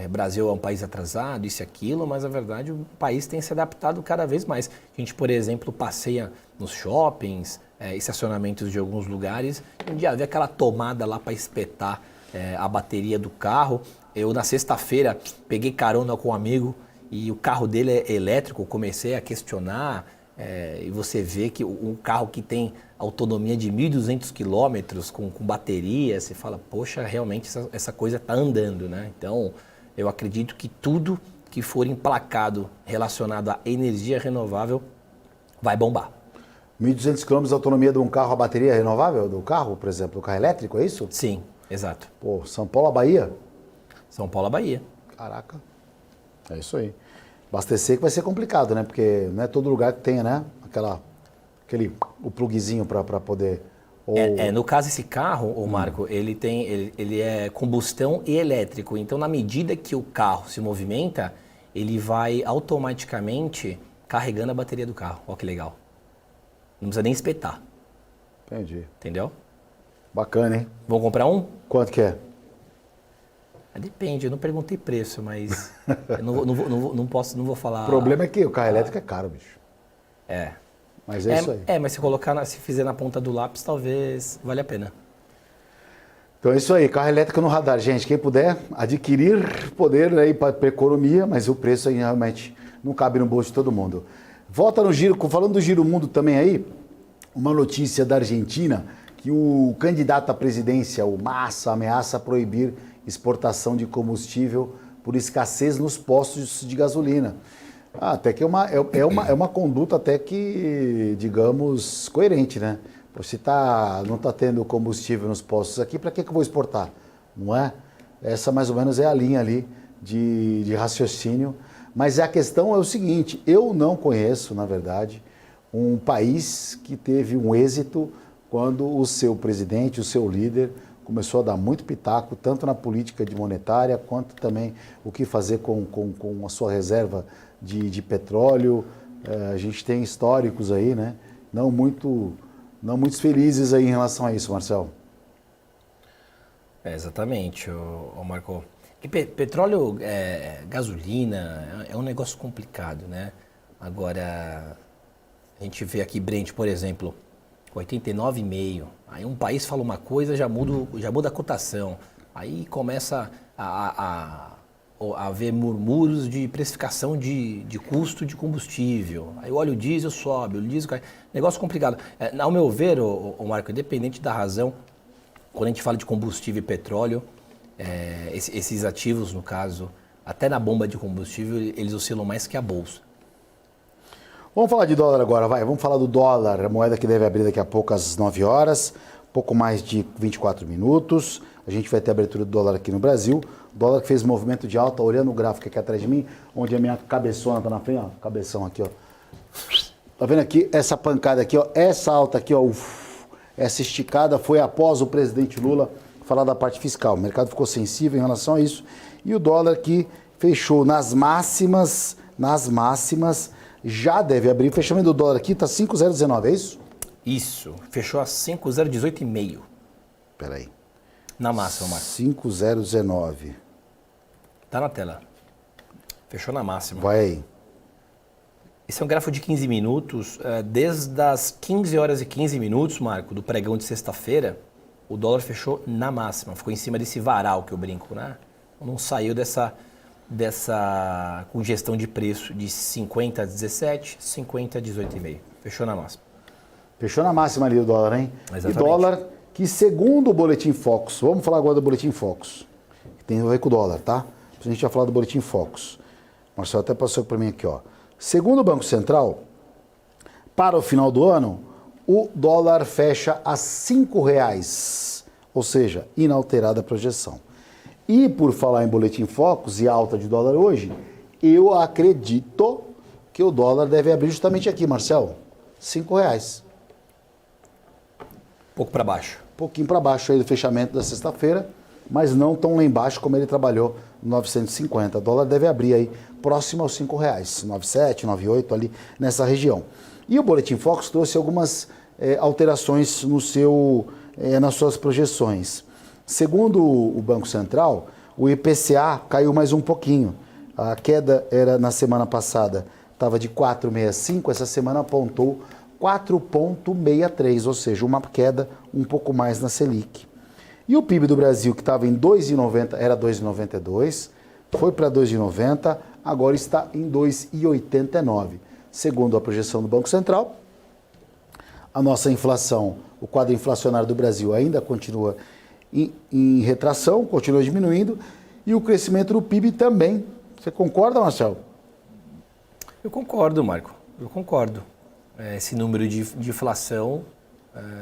Brasil é um país atrasado, isso e aquilo, mas na verdade o país tem se adaptado cada vez mais. A gente, por exemplo, passeia nos shoppings, estacionamentos de alguns lugares, um dia vê aquela tomada lá para espetar a bateria do carro. Eu, na sexta-feira, peguei carona com um amigo e o carro dele é elétrico, comecei a questionar, e você vê que um carro que tem autonomia de 1.200 quilômetros com bateria, você fala, poxa, realmente essa coisa está andando, né? Então, eu acredito que tudo que for emplacado relacionado à energia renovável vai bombar. 1.200 km de autonomia de um carro, a bateria renovável do carro, por exemplo, do carro elétrico, é isso? Sim, exato. Pô, São Paulo a Bahia? São Paulo a Bahia. Caraca. É isso aí. Abastecer que vai ser complicado, né? Porque não é todo lugar que tenha, né? O plugzinho para poder... No caso, esse carro, Marco, ele é combustão e elétrico. Então, na medida que o carro se movimenta, ele vai automaticamente carregando a bateria do carro. Olha que legal. Não precisa nem espetar. Entendi. Entendeu? Bacana, hein? Vamos comprar um? Quanto que é? Depende, eu não perguntei preço, mas eu não vou falar... O problema é que o carro elétrico é caro, bicho. Mas é isso aí. Mas se fizer na ponta do lápis, talvez valha a pena. Então é isso aí, carro elétrico no radar. Gente, quem puder adquirir poder aí para economia, mas o preço aí realmente não cabe no bolso de todo mundo. Volta no giro, falando do Giro Mundo também aí, uma notícia da Argentina, que o candidato à presidência, o Massa, ameaça proibir exportação de combustível por escassez nos postos de gasolina. Até que é uma conduta até que, digamos, coerente, né? Você não está tendo combustível nos postos aqui, para que eu vou exportar? Não é? Essa mais ou menos é a linha ali de raciocínio. Mas a questão é o seguinte, eu não conheço, na verdade, um país que teve um êxito quando o seu presidente, o seu líder, começou a dar muito pitaco, tanto na política monetária, quanto também o que fazer com a sua reserva de petróleo. A gente tem históricos aí, né? Não muito felizes aí em relação a isso, Marcelo. Exatamente, o Marco. Que petróleo, gasolina, é um negócio complicado, né? Agora, a gente vê aqui Brent, por exemplo, 89,5. Aí um país fala uma coisa, já muda a cotação. Aí começa a haver murmúrios de precificação de custo de combustível. Aí o óleo diesel sobe, o diesel cai. Negócio complicado. Ao meu ver, o Marco, independente da razão, quando a gente fala de combustível e petróleo, esses ativos, no caso, até na bomba de combustível, eles oscilam mais que a bolsa. Vamos falar de dólar agora, vai. Vamos falar do dólar, a moeda que deve abrir daqui a pouco às 9 horas, pouco mais de 24 minutos. A gente vai ter a abertura do dólar aqui no Brasil. O dólar que fez movimento de alta, olhando o gráfico aqui atrás de mim, onde a minha cabeçona está na frente, ó, cabeção aqui, ó. Tá vendo aqui? Essa pancada aqui, ó, essa alta aqui, ó, essa esticada foi após o presidente Lula falar da parte fiscal. O mercado ficou sensível em relação a isso. E o dólar que fechou nas máximas, já deve abrir. O fechamento do dólar aqui está 5,019, é isso? Isso, fechou a 5,018,5. Peraí. Na máxima, Marco. 5,019. Tá na tela. Fechou na máxima. Vai aí. Esse é um gráfico de 15 minutos. Desde as 15 horas e 15 minutos, Marco, do pregão de sexta-feira, o dólar fechou na máxima. Ficou em cima desse varal que eu brinco, né? Não saiu dessa congestão de preço de 50 a 17, 50 a 18,5. Fechou na máxima. Fechou na máxima ali o dólar, hein? Exatamente. E dólar que, segundo o Boletim Focus, vamos falar agora do Boletim Focus, que tem a ver com o dólar, tá? A gente vai falar do Boletim Focus. O Marcelo até passou para mim aqui, ó. Segundo o Banco Central, para o final do ano, o dólar fecha a R$ 5,00, ou seja, inalterada a projeção. E por falar em Boletim Focus e alta de dólar hoje, eu acredito que o dólar deve abrir justamente aqui, Marcelo, R$ 5,00. Pouco para baixo. Um pouquinho para baixo aí do fechamento da sexta-feira, mas não tão lá embaixo como ele trabalhou no 950. O dólar deve abrir aí próximo aos R$ 5,00, 9,7, 9,8 ali nessa região. E o Boletim Focus trouxe algumas alterações nas suas projeções. Segundo o Banco Central, o IPCA caiu mais um pouquinho. A queda era na semana passada, estava de 4,65, essa semana apontou 4,63, ou seja, uma queda um pouco mais na Selic. E o PIB do Brasil, que estava em 2,90, era 2,92, foi para 2,90, agora está em 2,89. Segundo a projeção do Banco Central, a nossa inflação, o quadro inflacionário do Brasil ainda continua em retração, continua diminuindo, e o crescimento do PIB também. Você concorda, Marcelo? Eu concordo, Marco, eu concordo. Esse número de inflação,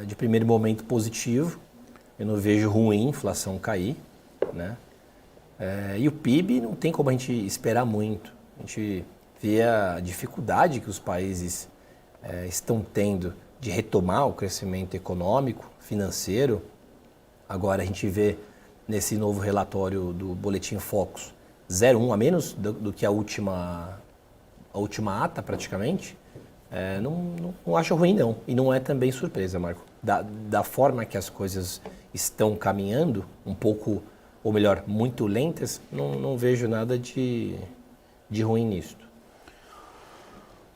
de primeiro momento positivo, eu não vejo ruim a inflação cair, né? E o PIB não tem como a gente esperar muito. A gente vê a dificuldade que os países estão tendo de retomar o crescimento econômico, financeiro. Agora a gente vê nesse novo relatório do Boletim Focus 0,1 a menos do que a última ata praticamente. Não acho ruim não, e não é também surpresa, Marco. Da forma que as coisas estão caminhando, um pouco, ou melhor, muito lentas, não vejo nada de ruim nisso.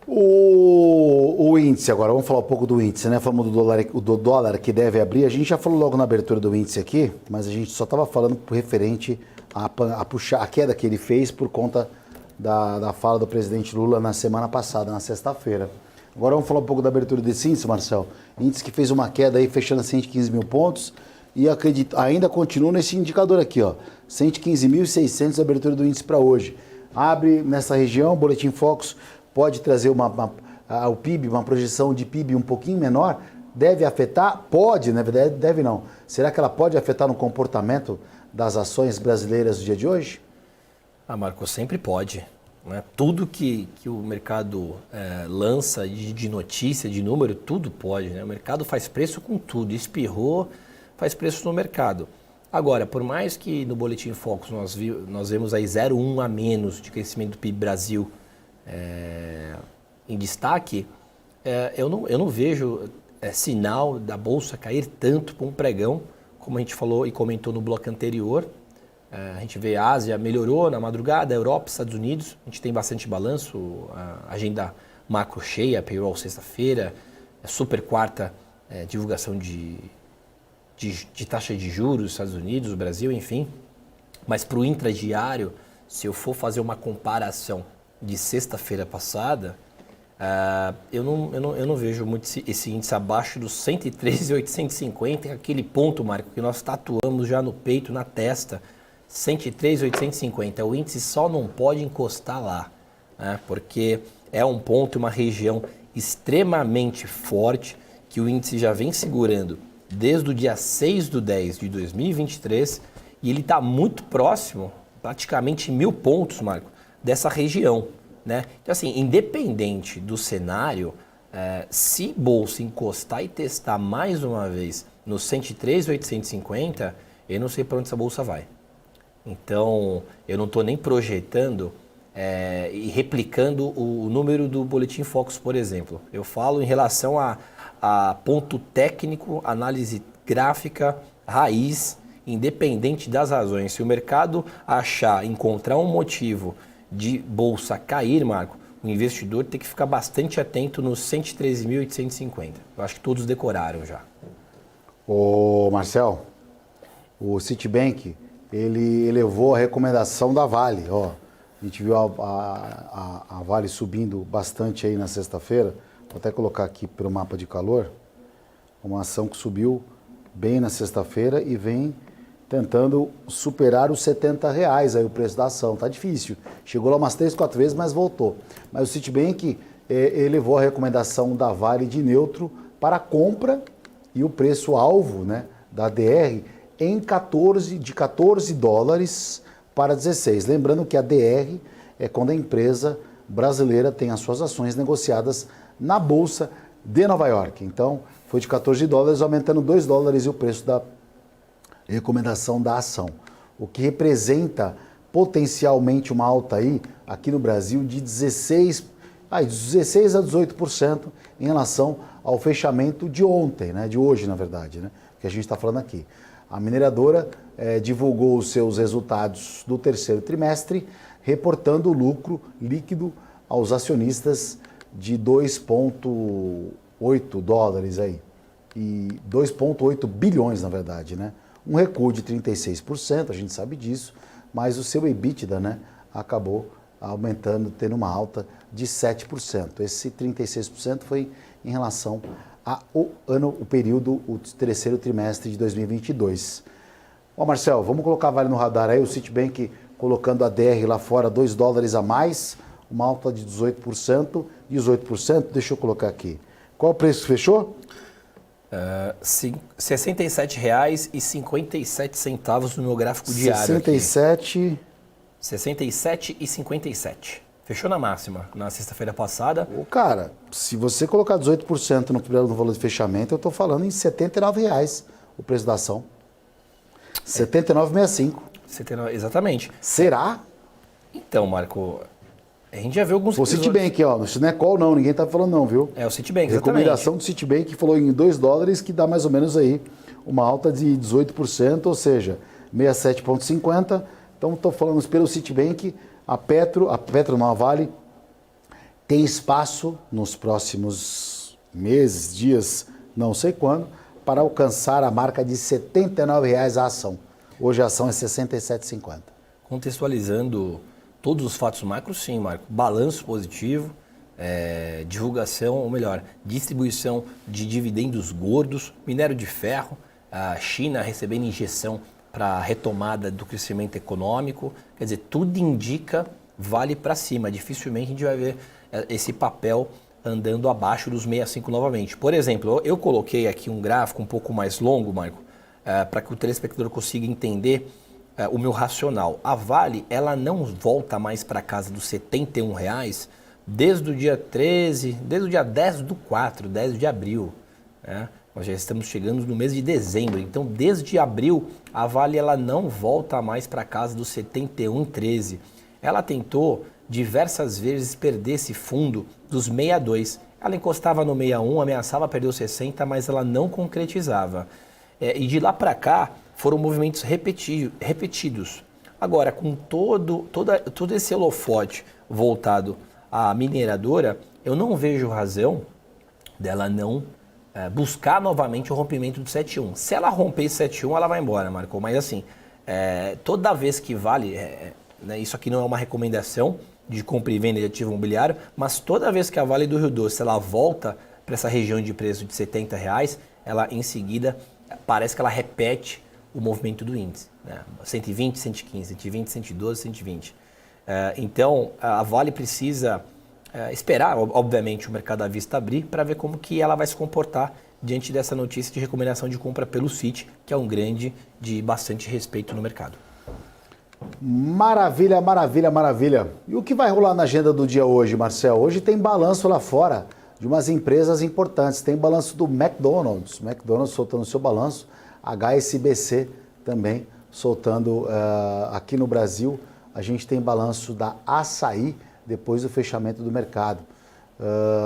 O índice agora, vamos falar um pouco do índice, né? Falamos do dólar que deve abrir, a gente já falou logo na abertura do índice aqui, mas a gente só estava falando referente a puxar a queda que ele fez por conta da fala do presidente Lula na semana passada, na sexta-feira. Agora vamos falar um pouco da abertura desse índice, Marcel. Índice que fez uma queda aí, fechando a 115 mil pontos, e ainda continua nesse indicador aqui, ó, 115.600 a abertura do índice para hoje. Abre nessa região, o Boletim Focus pode trazer o PIB, uma projeção de PIB um pouquinho menor, deve afetar? Pode, né? Deve não. Será que ela pode afetar no comportamento das ações brasileiras no dia de hoje? Marco, sempre pode. Né? Tudo que o mercado lança de notícia, de número, tudo pode. Né? O mercado faz preço com tudo, espirrou, faz preço no mercado. Agora, por mais que no Boletim Focus nós vemos aí 0,1 a menos de crescimento do PIB Brasil em destaque, eu não vejo sinal da Bolsa cair tanto para um pregão, como a gente falou e comentou no bloco anterior. A gente vê a Ásia melhorou na madrugada, a Europa, Estados Unidos, a gente tem bastante balanço, a agenda macro cheia, payroll sexta-feira, super quarta, divulgação de taxa de juros, Estados Unidos, Brasil, enfim. Mas para o intradiário, se eu for fazer uma comparação de sexta-feira passada, eu não vejo muito esse índice abaixo dos 113.850, aquele ponto, Marco, que nós tatuamos já no peito, na testa, 103.850. O índice só não pode encostar lá, né? Porque é um ponto, uma região extremamente forte, que o índice já vem segurando desde o dia 6/10 de 2023, e ele está muito próximo, praticamente 1.000 pontos, Marco, dessa região. Né? Então, assim, independente do cenário, se Bolsa encostar e testar mais uma vez no 103.850, eu não sei para onde essa Bolsa vai. Então, eu não estou nem projetando e replicando o número do Boletim Focus, por exemplo. Eu falo em relação a ponto técnico, análise gráfica, raiz, independente das razões. Se o mercado encontrar um motivo de Bolsa cair, Marco, o investidor tem que ficar bastante atento nos 113.850. Eu acho que todos decoraram já. Ô Marcel, o Citibank, ele elevou a recomendação da Vale. Ó, a gente viu a Vale subindo bastante aí na sexta-feira. Vou até colocar aqui pelo mapa de calor. Uma ação que subiu bem na sexta-feira e vem tentando superar os R$70 aí o preço da ação. Tá difícil. Chegou lá umas 3, 4 vezes, mas voltou. Mas o Citibank elevou a recomendação da Vale de neutro para compra e o preço-alvo, né, da DR de 14 dólares para 16. Lembrando que a DR é quando a empresa brasileira tem as suas ações negociadas na Bolsa de Nova York. Então, foi de 14 dólares, aumentando 2 dólares e o preço da recomendação da ação. O que representa potencialmente uma alta aí, aqui no Brasil, de 16 a 18% em relação ao fechamento de ontem, né? De hoje, na verdade, né? Que a gente está falando aqui. A mineradora divulgou os seus resultados do terceiro trimestre, reportando o lucro líquido aos acionistas de 2,8 dólares aí, e 2,8 bilhões, na verdade, né? Um recuo de 36%, a gente sabe disso, mas o seu EBITDA, né, acabou aumentando, tendo uma alta de 7%. Esse 36% foi em relação o terceiro trimestre de 2022. Ó, Marcel, vamos colocar a Vale no radar aí, o Citibank colocando a DR lá fora, 2 dólares a mais, uma alta de 18%, 18%, deixa eu colocar aqui. Qual o preço que fechou? R$ 67,57 no meu gráfico diário. 67,57. Fechou na máxima, na sexta-feira passada. Ô, cara, se você colocar 18% no valor de fechamento, eu estou falando em R$ 79,00 o preço da ação. 79,65. Exatamente. Será? Então, Marco, a gente já viu alguns... O Citibank, ó, isso não é call não, ninguém tá falando não, viu? É o Citibank, exatamente. Recomendação do Citibank falou em 2 dólares, que dá mais ou menos aí uma alta de 18%, ou seja, 67,50. Então, estou falando pelo Citibank, a Petro não, a Vale, tem espaço nos próximos meses, dias, não sei quando, para alcançar a marca de R$ 79,00 a ação. Hoje a ação é R$ 67,50. Contextualizando Todos os fatos macros, sim, Marco. Balanço positivo, divulgação, ou melhor, distribuição de dividendos gordos, minério de ferro, a China recebendo injeção para a retomada do crescimento econômico. Quer dizer, tudo indica vale para cima. Dificilmente a gente vai ver esse papel andando abaixo dos 65 novamente. Por exemplo, eu coloquei aqui um gráfico um pouco mais longo, Marco, para que o telespectador consiga entender o meu racional. A Vale, ela não volta mais para casa dos R$71 desde o dia 13, desde o dia 10/4, 10 de abril. Né? Nós já estamos chegando no mês de dezembro, então desde abril a Vale ela não volta mais para casa dos R$71,13. Ela tentou diversas vezes perder esse fundo dos 62. Ela encostava no 61, ameaçava perder os 60, mas ela não concretizava. E de lá para cá foram movimentos repetidos. Agora, com todo esse holofote voltado à mineradora, eu não vejo razão dela não buscar novamente o rompimento do 71. Se ela romper esse 71, ela vai embora, Marco. Mas assim, toda vez que vale, né, isso aqui não é uma recomendação de compra e venda de ativo imobiliário, mas toda vez que a Vale do Rio Doce ela volta para essa região de preço de R$70, ela em seguida parece que ela repete o movimento do índice, né? 120, 115, 120, 112, 120. Então, a Vale precisa esperar, obviamente, o mercado à vista abrir para ver como que ela vai se comportar diante dessa notícia de recomendação de compra pelo Citi, que é um grande de bastante respeito no mercado. Maravilha, maravilha, maravilha. E o que vai rolar na agenda do dia hoje, Marcel? Hoje tem balanço lá fora de umas empresas importantes. Tem balanço do McDonald's. McDonald's soltando seu balanço. HSBC também soltando aqui no Brasil. A gente tem balanço da Açaí depois do fechamento do mercado.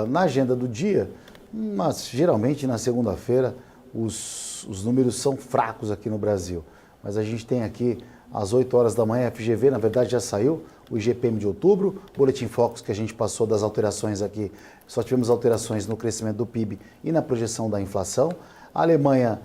Na agenda do dia, mas geralmente na segunda-feira os números são fracos aqui no Brasil. Mas a gente tem aqui às 8 horas da manhã, a FGV, na verdade, já saiu, o IGPM de outubro, Boletim Focus, que a gente passou das alterações aqui, só tivemos alterações no crescimento do PIB e na projeção da inflação. A Alemanha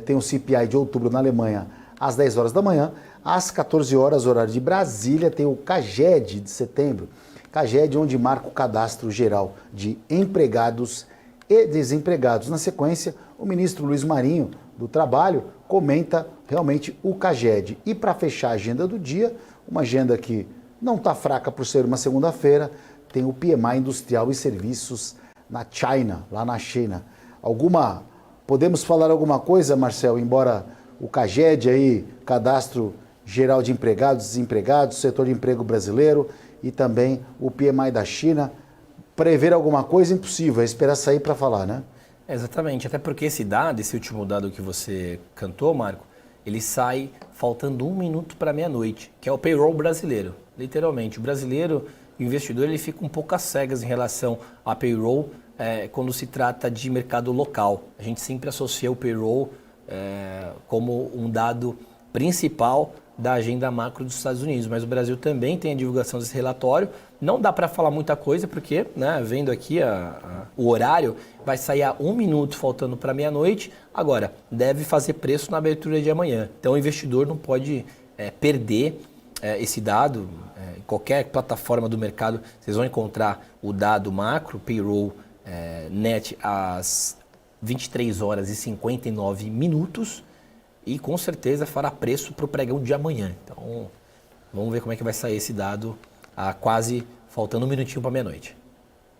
tem o CPI de outubro na Alemanha às 10 horas da manhã. Às 14 horas, horário de Brasília, tem o CAGED de setembro. CAGED, onde marca o cadastro geral de empregados e desempregados. Na sequência, o ministro Luiz Marinho, do Trabalho, comenta realmente o CAGED. E para fechar a agenda do dia, uma agenda que não está fraca por ser uma segunda-feira, tem o PMI Industrial e Serviços na China, lá na China. Podemos falar alguma coisa, Marcel, embora o CAGED aí, Cadastro Geral de Empregados, Desempregados, Setor de Emprego Brasileiro e também o PMI da China, prever alguma coisa impossível, é esperar sair para falar, né? Exatamente, até porque esse último dado que você cantou, Marco, ele sai faltando 1 minuto para meia-noite, que é o payroll brasileiro. Literalmente, o brasileiro, o investidor, ele fica um pouco às cegas em relação a payroll quando se trata de mercado local. A gente sempre associa o payroll como um dado principal da agenda macro dos Estados Unidos, mas o Brasil também tem a divulgação desse relatório. Não dá para falar muita coisa porque, né, vendo aqui o horário, vai sair a 1 minuto faltando para meia-noite. Agora, deve fazer preço na abertura de amanhã. Então o investidor não pode perder esse dado. Em qualquer plataforma do mercado, vocês vão encontrar o dado macro, payroll net às 23 horas e 59 minutos. E com certeza fará preço para o pregão de amanhã. Então, vamos ver como é que vai sair esse dado quase faltando 1 minutinho para meia-noite.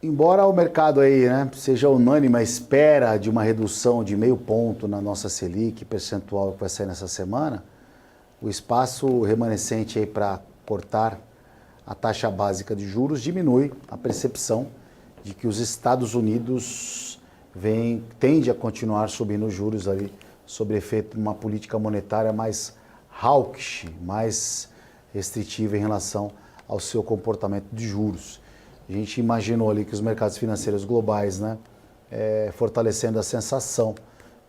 Embora o mercado aí, né, seja unânime a espera de uma redução de 0,5 ponto na nossa Selic percentual que vai sair nessa semana, o espaço remanescente aí para cortar a taxa básica de juros diminui a percepção de que os Estados Unidos tende a continuar subindo os juros ali sob efeito de uma política monetária mais hawkish, mais restritiva em relação ao seu comportamento de juros. A gente imaginou ali que os mercados financeiros globais, né, fortalecendo a sensação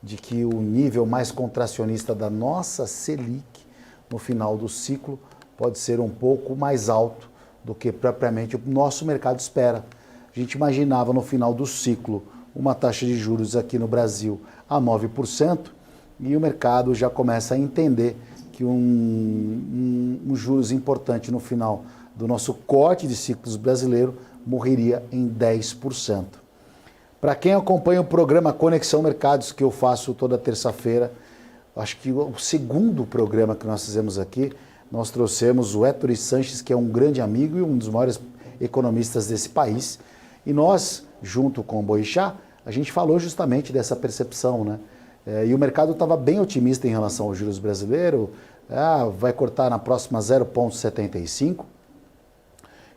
de que o nível mais contracionista da nossa Selic no final do ciclo pode ser um pouco mais alto do que propriamente o nosso mercado espera. A gente imaginava no final do ciclo uma taxa de juros aqui no Brasil a 9%, e o mercado já começa a entender que um juros importante no final do nosso corte de ciclos brasileiro morreria em 10%. Para quem acompanha o programa Conexão Mercados, que eu faço toda terça-feira, acho que o segundo programa que nós fizemos aqui, nós trouxemos o Héctor Sanches, que é um grande amigo e um dos maiores economistas desse país. E nós, junto com o Boixá, a gente falou justamente dessa percepção, né? E o mercado estava bem otimista em relação aos juros brasileiros, vai cortar na próxima 0,75,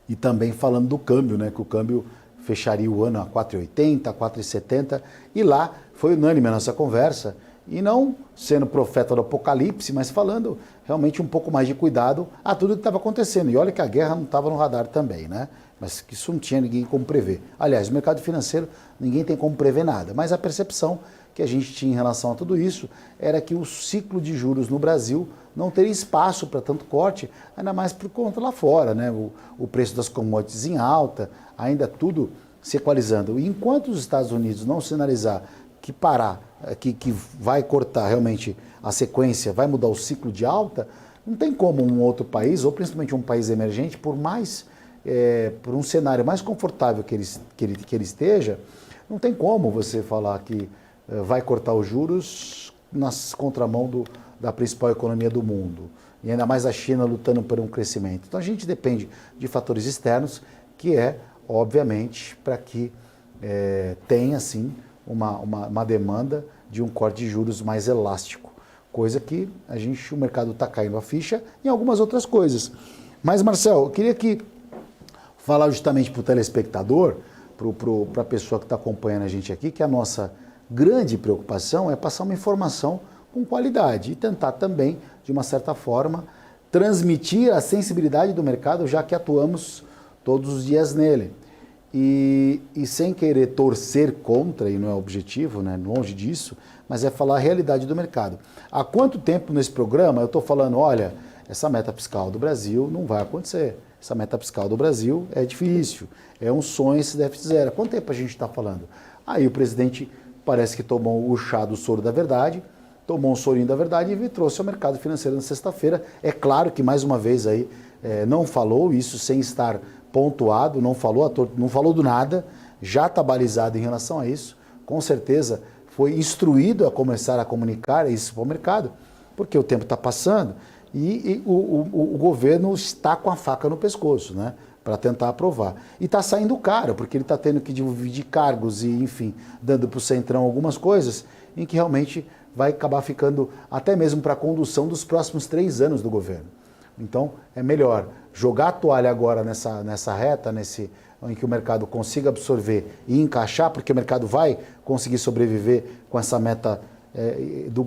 e também falando do câmbio, né? Que o câmbio fecharia o ano a 4,80, 4,70, e lá foi unânime a nossa conversa, e não sendo profeta do apocalipse, mas falando realmente um pouco mais de cuidado a tudo que estava acontecendo. E olha que a guerra não estava no radar também, né? Mas que isso não tinha ninguém como prever. Aliás, o mercado financeiro, ninguém tem como prever nada, mas a percepção que a gente tinha em relação a tudo isso era que o ciclo de juros no Brasil não teria espaço para tanto corte, ainda mais por conta lá fora, né? O preço das commodities em alta, ainda tudo se equalizando. E enquanto os Estados Unidos não sinalizar que parar, que vai cortar realmente a sequência, vai mudar o ciclo de alta, não tem como um outro país, ou principalmente um país emergente, por um cenário mais confortável que ele esteja, não tem como você falar que vai cortar os juros na contramão da principal economia do mundo. E ainda mais a China lutando por um crescimento. Então a gente depende de fatores externos, que obviamente, para que tenha, sim, uma demanda de um corte de juros mais elástico. Coisa que o mercado está caindo a ficha em algumas outras coisas. Mas, Marcel, eu queria falar justamente para o telespectador, para a pessoa que está acompanhando a gente aqui, que a nossa grande preocupação é passar uma informação com qualidade e tentar também, de uma certa forma, transmitir a sensibilidade do mercado, já que atuamos todos os dias nele. E sem querer torcer contra, e não é objetivo, né? Longe disso, mas é falar a realidade do mercado. Há quanto tempo nesse programa eu estou falando, olha, essa meta fiscal do Brasil não vai acontecer. Essa meta fiscal do Brasil é difícil, é um sonho esse déficit zero. Há quanto tempo a gente está falando? Aí o presidente parece que tomou o chá do soro da verdade, tomou um sorinho da verdade e trouxe ao mercado financeiro na sexta-feira. É claro que, mais uma vez, aí não falou isso sem estar pontuado, não falou do nada, já está balizado em relação a isso. Com certeza foi instruído a começar a comunicar isso para o mercado, porque o tempo está passando e o governo está com a faca no pescoço, né, para tentar aprovar. E está saindo caro, porque ele está tendo que dividir cargos e, enfim, dando para o Centrão algumas coisas em que realmente vai acabar ficando até mesmo para a condução dos próximos 3 anos do governo. Então, é melhor jogar a toalha agora nessa reta, em que o mercado consiga absorver e encaixar, porque o mercado vai conseguir sobreviver com essa meta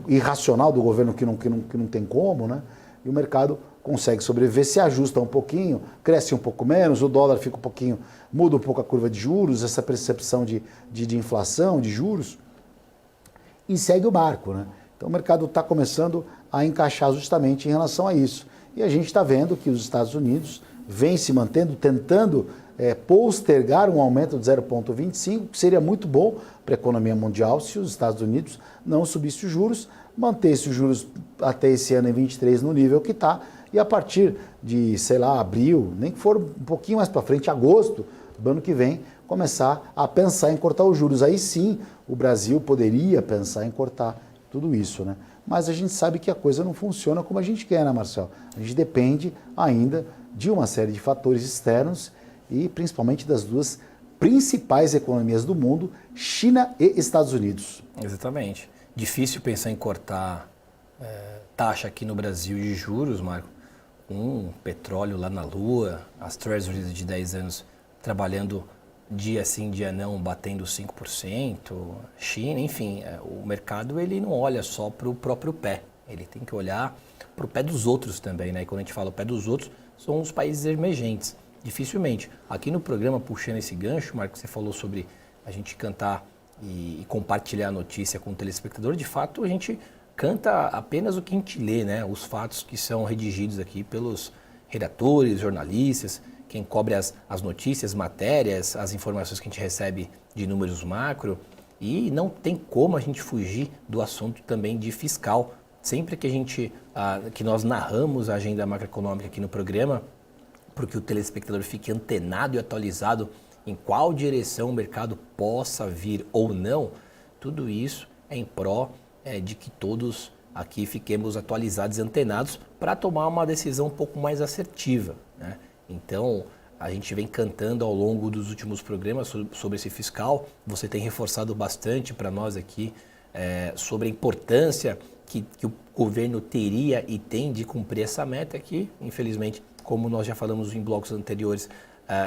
irracional do governo que não tem como, né? E o mercado consegue sobreviver, se ajusta um pouquinho, cresce um pouco menos, o dólar fica um pouquinho, muda um pouco a curva de juros, essa percepção de inflação, de juros, e segue o barco, né? Então o mercado está começando a encaixar justamente em relação a isso. E a gente está vendo que os Estados Unidos vem se mantendo, tentando postergar um aumento de 0,25, que seria muito bom para a economia mundial se os Estados Unidos não subissem os juros, mantesse os juros até esse ano em 23 no nível que está, e a partir de, sei lá, abril, nem que for um pouquinho mais para frente, agosto do ano que vem, começar a pensar em cortar os juros. Aí sim, o Brasil poderia pensar em cortar tudo isso, né? Mas a gente sabe que a coisa não funciona como a gente quer, né, Marcel? A gente depende ainda de uma série de fatores externos e principalmente das duas principais economias do mundo, China e Estados Unidos. Exatamente. Difícil pensar em cortar taxa aqui no Brasil de juros, Marco, com petróleo lá na lua, as treasuries de 10 anos trabalhando dia sim, dia não, batendo 5%, China, enfim, o mercado ele não olha só para o próprio pé, ele tem que olhar para o pé dos outros também, né? E quando a gente fala o pé dos outros, são os países emergentes, dificilmente. Aqui no programa, puxando esse gancho, Marco, você falou sobre a gente cantar e compartilhar a notícia com o telespectador, de fato a gente canta apenas o que a gente lê, né? Os fatos que são redigidos aqui pelos redatores, jornalistas, quem cobre as notícias, matérias, as informações que a gente recebe de números macro, e não tem como a gente fugir do assunto também de fiscal. Sempre que nós narramos a agenda macroeconômica aqui no programa, porque o telespectador fique antenado e atualizado em qual direção o mercado possa vir ou não, tudo isso é em pró de que todos aqui fiquemos atualizados e antenados para tomar uma decisão um pouco mais assertiva, né? Então, a gente vem cantando ao longo dos últimos programas sobre esse fiscal. Você tem reforçado bastante para nós aqui sobre a importância que o governo teria e tem de cumprir essa meta que, infelizmente, como nós já falamos em blocos anteriores,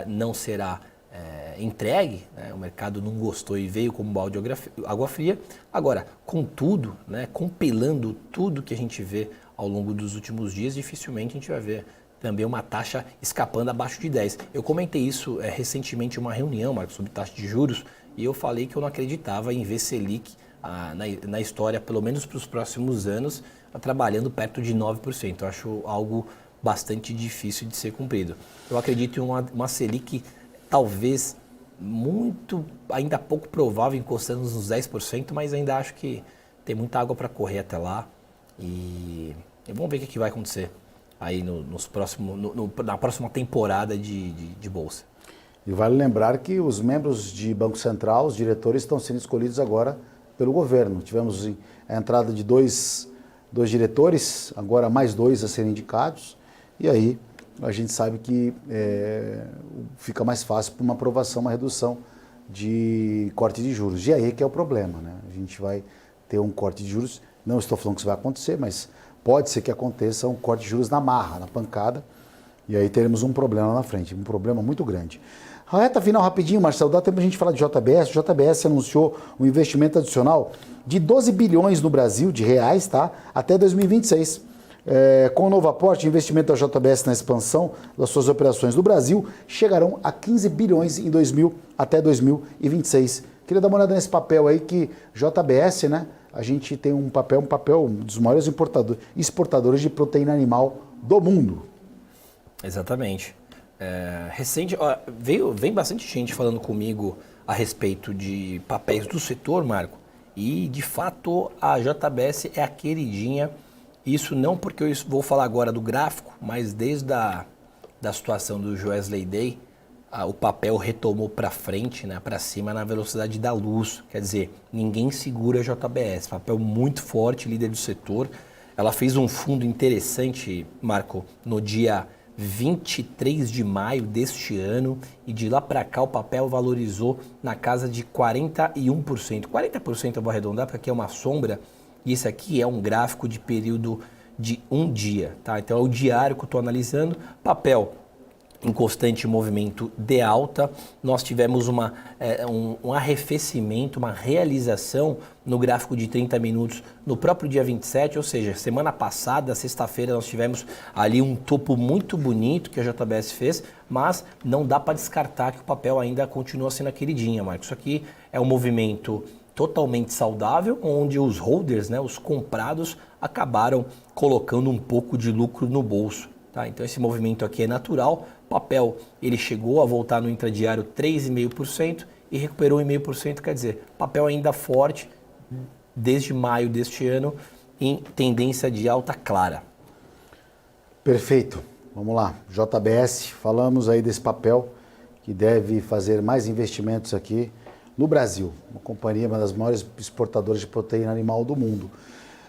não será entregue, né? O mercado não gostou e veio como balde de água fria. Agora, contudo, né, compilando tudo que a gente vê ao longo dos últimos dias, dificilmente a gente vai ver também uma taxa escapando abaixo de 10. Eu comentei isso recentemente em uma reunião, Marcos, sobre taxa de juros, e eu falei que eu não acreditava em ver Selic na história, pelo menos para os próximos anos, trabalhando perto de 9%. Eu acho algo bastante difícil de ser cumprido. Eu acredito em uma Selic talvez ainda pouco provável, encostando nos 10%, mas ainda acho que tem muita água para correr até lá e vamos ver o que vai acontecer aí na próxima temporada de Bolsa. E vale lembrar que os membros de Banco Central, os diretores, estão sendo escolhidos agora pelo governo. Tivemos a entrada de dois diretores, agora mais 2 a serem indicados, e aí a gente sabe que fica mais fácil para uma aprovação, uma redução de corte de juros. E aí que é o problema, né? A gente vai ter um corte de juros, não estou falando que isso vai acontecer, mas pode ser que aconteça um corte de juros na marra, na pancada, e aí teremos um problema na frente, um problema muito grande. A reta final rapidinho, Marcelo, dá tempo a gente falar de JBS. O JBS anunciou um investimento adicional de 12 bilhões no Brasil, de reais, tá? Até 2026. Com o novo aporte, investimento da JBS na expansão das suas operações no Brasil chegarão a 15 bilhões até 2026. Queria dar uma olhada nesse papel aí que JBS, né? A gente tem um papel dos maiores exportadores de proteína animal do mundo. Exatamente. Vem bastante gente falando comigo a respeito de papéis do setor, Marco, e de fato a JBS é a queridinha. Isso não porque eu vou falar agora do gráfico, mas desde da situação do Joesley Day, o papel retomou para frente, né, para cima na velocidade da luz. Quer dizer, ninguém segura a JBS. Papel muito forte, líder do setor. Ela fez um fundo interessante, Marco, no dia 23 de maio deste ano, e de lá para cá o papel valorizou na casa de 41%. 40% eu vou arredondar porque aqui é uma sombra. E esse aqui é um gráfico de período de um dia, tá? Então é o diário que eu estou analisando. Papel em constante movimento de alta. Nós tivemos um arrefecimento, uma realização no gráfico de 30 minutos no próprio dia 27, ou seja, semana passada, sexta-feira, nós tivemos ali um topo muito bonito que a JBS fez, mas não dá para descartar que o papel ainda continua sendo a queridinha, Marcos. Isso aqui é um movimento totalmente saudável, onde os holders, né, os comprados, acabaram colocando um pouco de lucro no bolso. Tá? Então esse movimento aqui é natural. O papel ele chegou a voltar no intradiário 3,5% e recuperou 0,5%, quer dizer, papel ainda forte desde maio deste ano em tendência de alta clara. Perfeito. Vamos lá. JBS, falamos aí desse papel que deve fazer mais investimentos aqui no Brasil, uma companhia, uma das maiores exportadoras de proteína animal do mundo.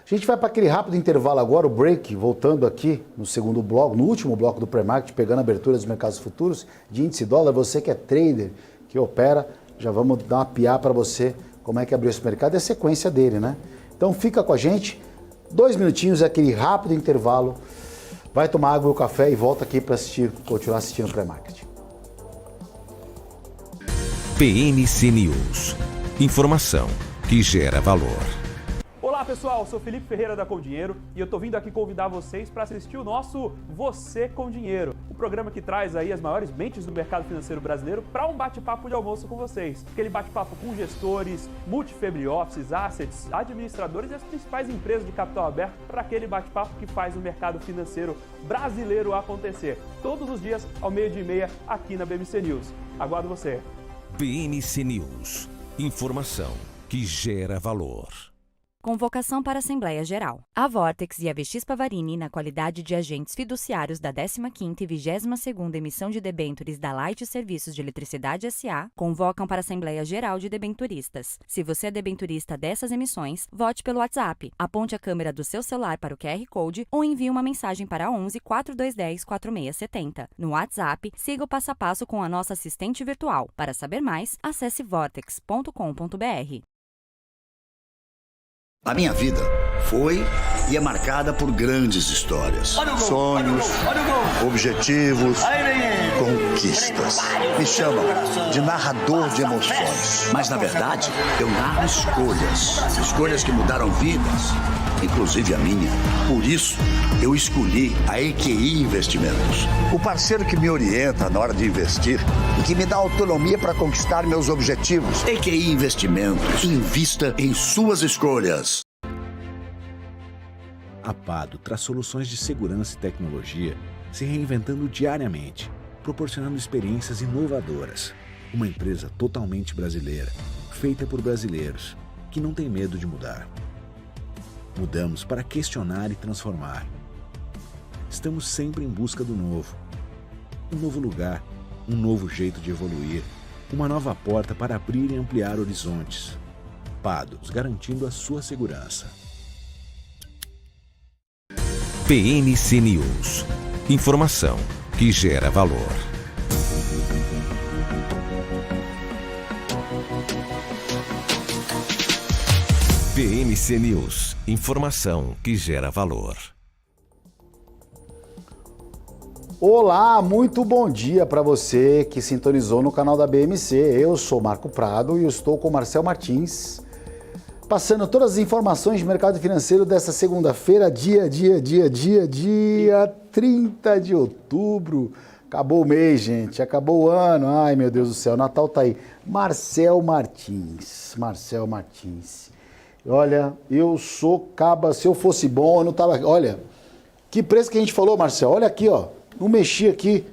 A gente vai para aquele rápido intervalo agora, o break, voltando aqui no segundo bloco, no último bloco do pré-market, pegando a abertura dos mercados futuros de índice dólar. Você que é trader, que opera, já vamos dar uma piar para você como é que abriu esse mercado e a sequência dele, né? Então fica com a gente, 2 minutinhos, aquele rápido intervalo, vai tomar água e o café e volta aqui para continuar assistindo o pré-market. PNC News. Informação que gera valor. Olá pessoal, eu sou Felipe Ferreira da Com Dinheiro e eu tô vindo aqui convidar vocês para assistir o nosso Você com Dinheiro, o programa que traz aí as maiores mentes do mercado financeiro brasileiro para um bate-papo de almoço com vocês. Aquele bate-papo com gestores, multifamily offices, assets, administradores e as principais empresas de capital aberto para aquele bate-papo que faz o mercado financeiro brasileiro acontecer. Todos os dias ao 12h30 aqui na BMC News. Aguardo você. PNC News. Informação que gera valor. Convocação para a Assembleia Geral. A Vortex e a VX Pavarini, na qualidade de agentes fiduciários da 15ª e 22ª emissão de debêntures da Light Serviços de Eletricidade S.A., convocam para a Assembleia Geral de Debenturistas. Se você é debenturista dessas emissões, vote pelo WhatsApp. Aponte a câmera do seu celular para o QR Code ou envie uma mensagem para 11 4210 4670. No WhatsApp, siga o passo a passo com a nossa assistente virtual. Para saber mais, acesse vortex.com.br. A minha vida foi e é marcada por grandes histórias, sonhos, objetivos, conquistas. Me chamam de narrador de emoções. Mas, na verdade, eu narro escolhas que mudaram vidas, inclusive a minha. Por isso, eu escolhi a EQI Investimentos, o parceiro que me orienta na hora de investir e que me dá autonomia para conquistar meus objetivos. EQI Investimentos. Invista em suas escolhas. A Pado traz soluções de segurança e tecnologia, se reinventando diariamente, proporcionando experiências inovadoras. Uma empresa totalmente brasileira, feita por brasileiros, que não tem medo de mudar. Mudamos para questionar e transformar. Estamos sempre em busca do novo. Um novo lugar, um novo jeito de evoluir, uma nova porta para abrir e ampliar horizontes. Pado, garantindo a sua segurança. PNC News. Informação que gera valor. PNC News. Informação que gera valor. Olá, muito bom dia para você que sintonizou no canal da BMC. Eu sou Marco Prado e eu estou com Marcel Martins, passando todas as informações de mercado financeiro dessa segunda-feira, dia 30 de outubro. Acabou o mês, gente, acabou o ano. Ai, meu Deus do céu, o Natal tá aí. Marcel Martins. Olha, eu sou caba, se eu fosse bom, eu não tava... Olha, que preço que a gente falou, Marcel? Olha aqui, ó. Não mexi aqui,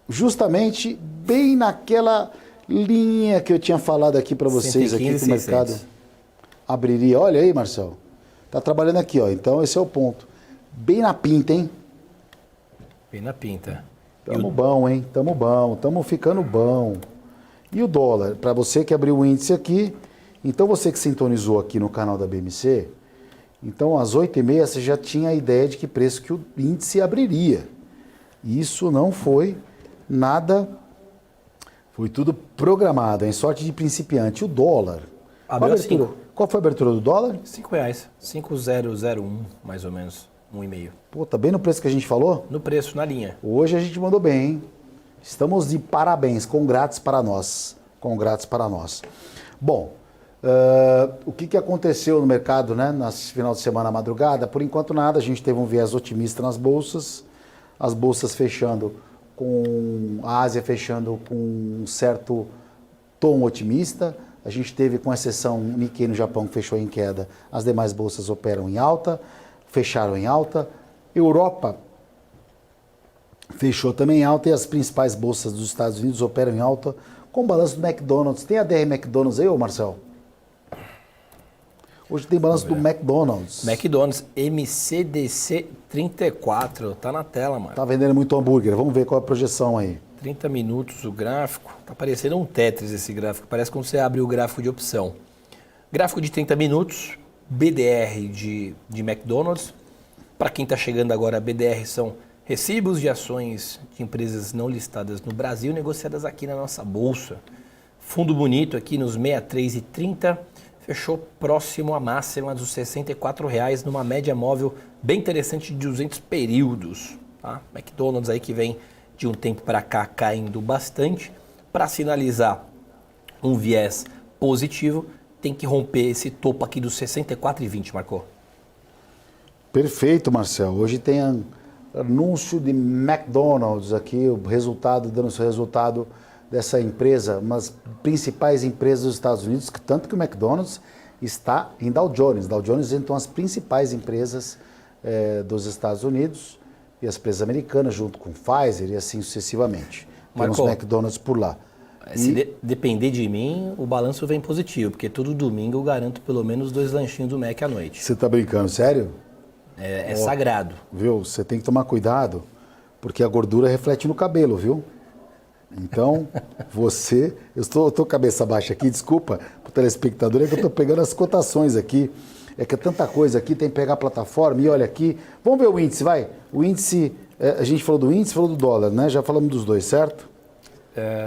justamente bem naquela linha que eu tinha falado aqui para vocês, 115, aqui que o mercado abriria. Olha aí, Marcel. Tá trabalhando aqui, ó. Então esse é o ponto. Bem na pinta, hein? Bem na pinta. Tamo bom, hein? Tamo ficando bom. E o dólar? Para você que abriu o índice aqui, então você que sintonizou aqui no canal da BMC, então às 8h30 você já tinha a ideia de que preço que o índice abriria. Isso não foi nada, foi tudo programado, em sorte de principiante. O dólar. Qual foi a abertura do dólar? R$5, 5,001 mais ou menos, 1,5. Pô, tá bem no preço que a gente falou? No preço, na linha. Hoje a gente mandou bem, hein? Estamos de parabéns, congratos para nós. Bom, o que aconteceu no mercado, né, nesse final de semana, madrugada? Por enquanto nada, a gente teve um viés otimista nas bolsas. As bolsas fechando com a Ásia fechando com um certo tom otimista. A gente teve, com exceção, Nikkei no Japão que fechou em queda. As demais bolsas operam em alta, fecharam em alta. Europa fechou também em alta e as principais bolsas dos Estados Unidos operam em alta com o balanço do McDonald's. Tem a DR McDonald's aí, ô Marcel? Hoje tem balanço do McDonald's. McDonald's, MCDC 34, tá na tela, mano. Tá vendendo muito hambúrguer, vamos ver qual é a projeção aí. 30 minutos o gráfico, tá parecendo um Tetris esse gráfico, parece como você abre o gráfico de opção. Gráfico de 30 minutos, BDR de McDonald's. Para quem tá chegando agora, BDR são recibos de ações de empresas não listadas no Brasil, negociadas aqui na nossa bolsa. Fundo bonito aqui nos 63,30. Fechou próximo à máxima dos R$ 64,00 numa média móvel bem interessante de 200 períodos. Tá? McDonald's aí que vem de um tempo para cá caindo bastante. Para sinalizar um viés positivo, tem que romper esse topo aqui dos 64,20, Marcou? Perfeito, Marcel. Hoje tem anúncio de McDonald's aqui, o resultado, dando seu resultado dessa empresa, umas principais empresas dos Estados Unidos, que tanto que o McDonald's está em Dow Jones. Dow Jones então as principais empresas dos Estados Unidos e as empresas americanas, junto com Pfizer e assim sucessivamente. Temos McDonald's por lá. Se depender de mim, o balanço vem positivo, porque todo domingo eu garanto pelo menos 2 lanchinhos do Mac à noite. Você tá brincando, sério? É sagrado. Viu? Você tem que tomar cuidado, porque a gordura reflete no cabelo, viu? Então, eu estou cabeça baixa aqui, desculpa pro telespectador, é que eu estou pegando as cotações aqui. É que é tanta coisa aqui, tem que pegar a plataforma e olha aqui. Vamos ver o índice, vai. O índice, a gente falou do índice, falou do dólar, né? Já falamos dos dois, certo?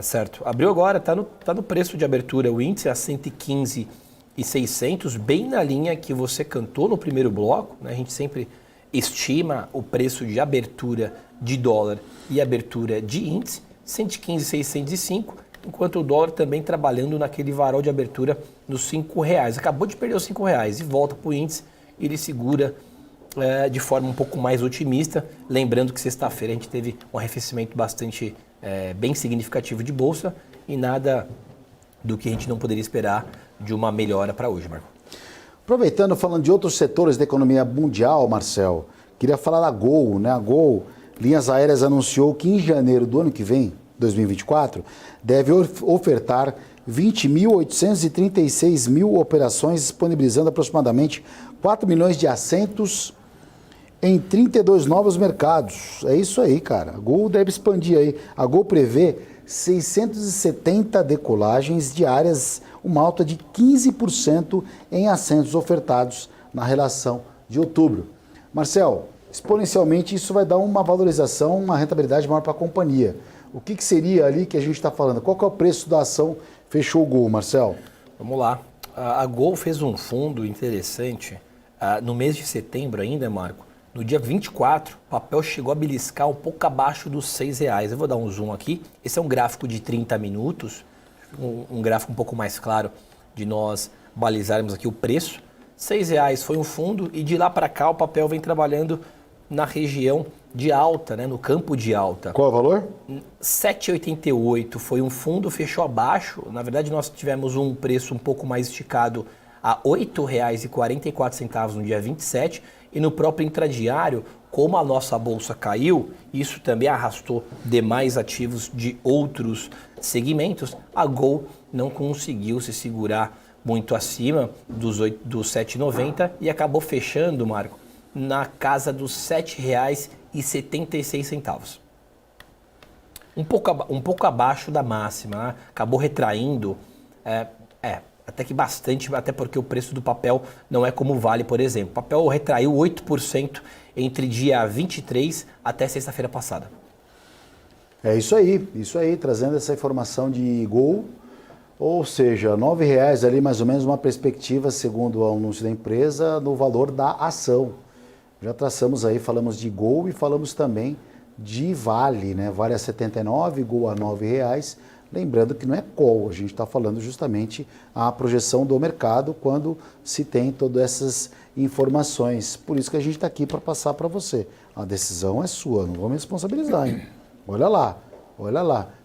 Certo. Abriu agora, tá no preço de abertura, o índice a 115,600, bem na linha que você cantou no primeiro bloco, né? A gente sempre estima o preço de abertura de dólar e abertura de índice, 115,605, enquanto o dólar também trabalhando naquele varal de abertura dos R$5. Acabou de perder os R$5 e volta para o índice, ele segura de forma um pouco mais otimista, lembrando que sexta-feira a gente teve um arrefecimento bastante bem significativo de bolsa e nada do que a gente não poderia esperar de uma melhora para hoje, Marco. Aproveitando, falando de outros setores da economia mundial, Marcel, queria falar da Gol, né? A Gol, Linhas Aéreas, anunciou que em janeiro do ano que vem, 2024, deve ofertar 20.836 mil operações, disponibilizando aproximadamente 4 milhões de assentos em 32 novos mercados. É isso aí, cara. A Gol deve expandir aí. A Gol prevê 670 decolagens diárias, uma alta de 15% em assentos ofertados na relação de outubro. Marcel, exponencialmente isso vai dar uma valorização, uma rentabilidade maior para a companhia. O que seria ali que a gente está falando? Qual que é o preço da ação? Fechou o Gol, Marcel? Vamos lá. A Gol fez um fundo interessante no mês de setembro ainda, Marco. No dia 24, o papel chegou a beliscar um pouco abaixo dos R$6. Eu vou dar um zoom aqui. Esse é um gráfico de 30 minutos, um gráfico um pouco mais claro de nós balizarmos aqui o preço. R$6 foi um fundo e de lá para cá o papel vem trabalhando na região de alta, né, no campo de alta. Qual é o valor? 7,88 foi um fundo, fechou abaixo. Na verdade, nós tivemos um preço um pouco mais esticado a R$ 8,44 no dia 27 e no próprio intradiário, como a nossa bolsa caiu, isso também arrastou demais ativos de outros segmentos, a Gol não conseguiu se segurar muito acima dos 7,90 e acabou fechando, Marco, na casa dos R$ 7,76. Um pouco abaixo da máxima, né? Acabou retraindo, até que bastante, até porque o preço do papel não é como Vale, por exemplo. O papel retraiu 8% entre dia 23 até sexta-feira passada. É isso aí, trazendo essa informação de Gol, ou seja, R$ 9,00 ali mais ou menos uma perspectiva, segundo o anúncio da empresa, no valor da ação. Já traçamos aí, falamos de Gol e falamos também de Vale, né? Vale a 79, Gol a R$ 9,00. Lembrando que não é call, a gente está falando justamente a projeção do mercado quando se tem todas essas informações. Por isso que a gente está aqui para passar para você. A decisão é sua, não vou me responsabilizar, hein? Olha lá.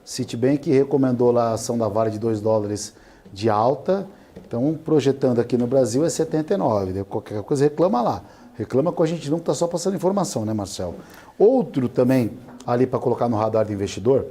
Citibank recomendou lá a ação da Vale de $2 de alta, então projetando aqui no Brasil é 79. Qualquer coisa reclama lá. Reclama com a gente não, que está só passando informação, né, Marcel? Outro também ali para colocar no radar do investidor,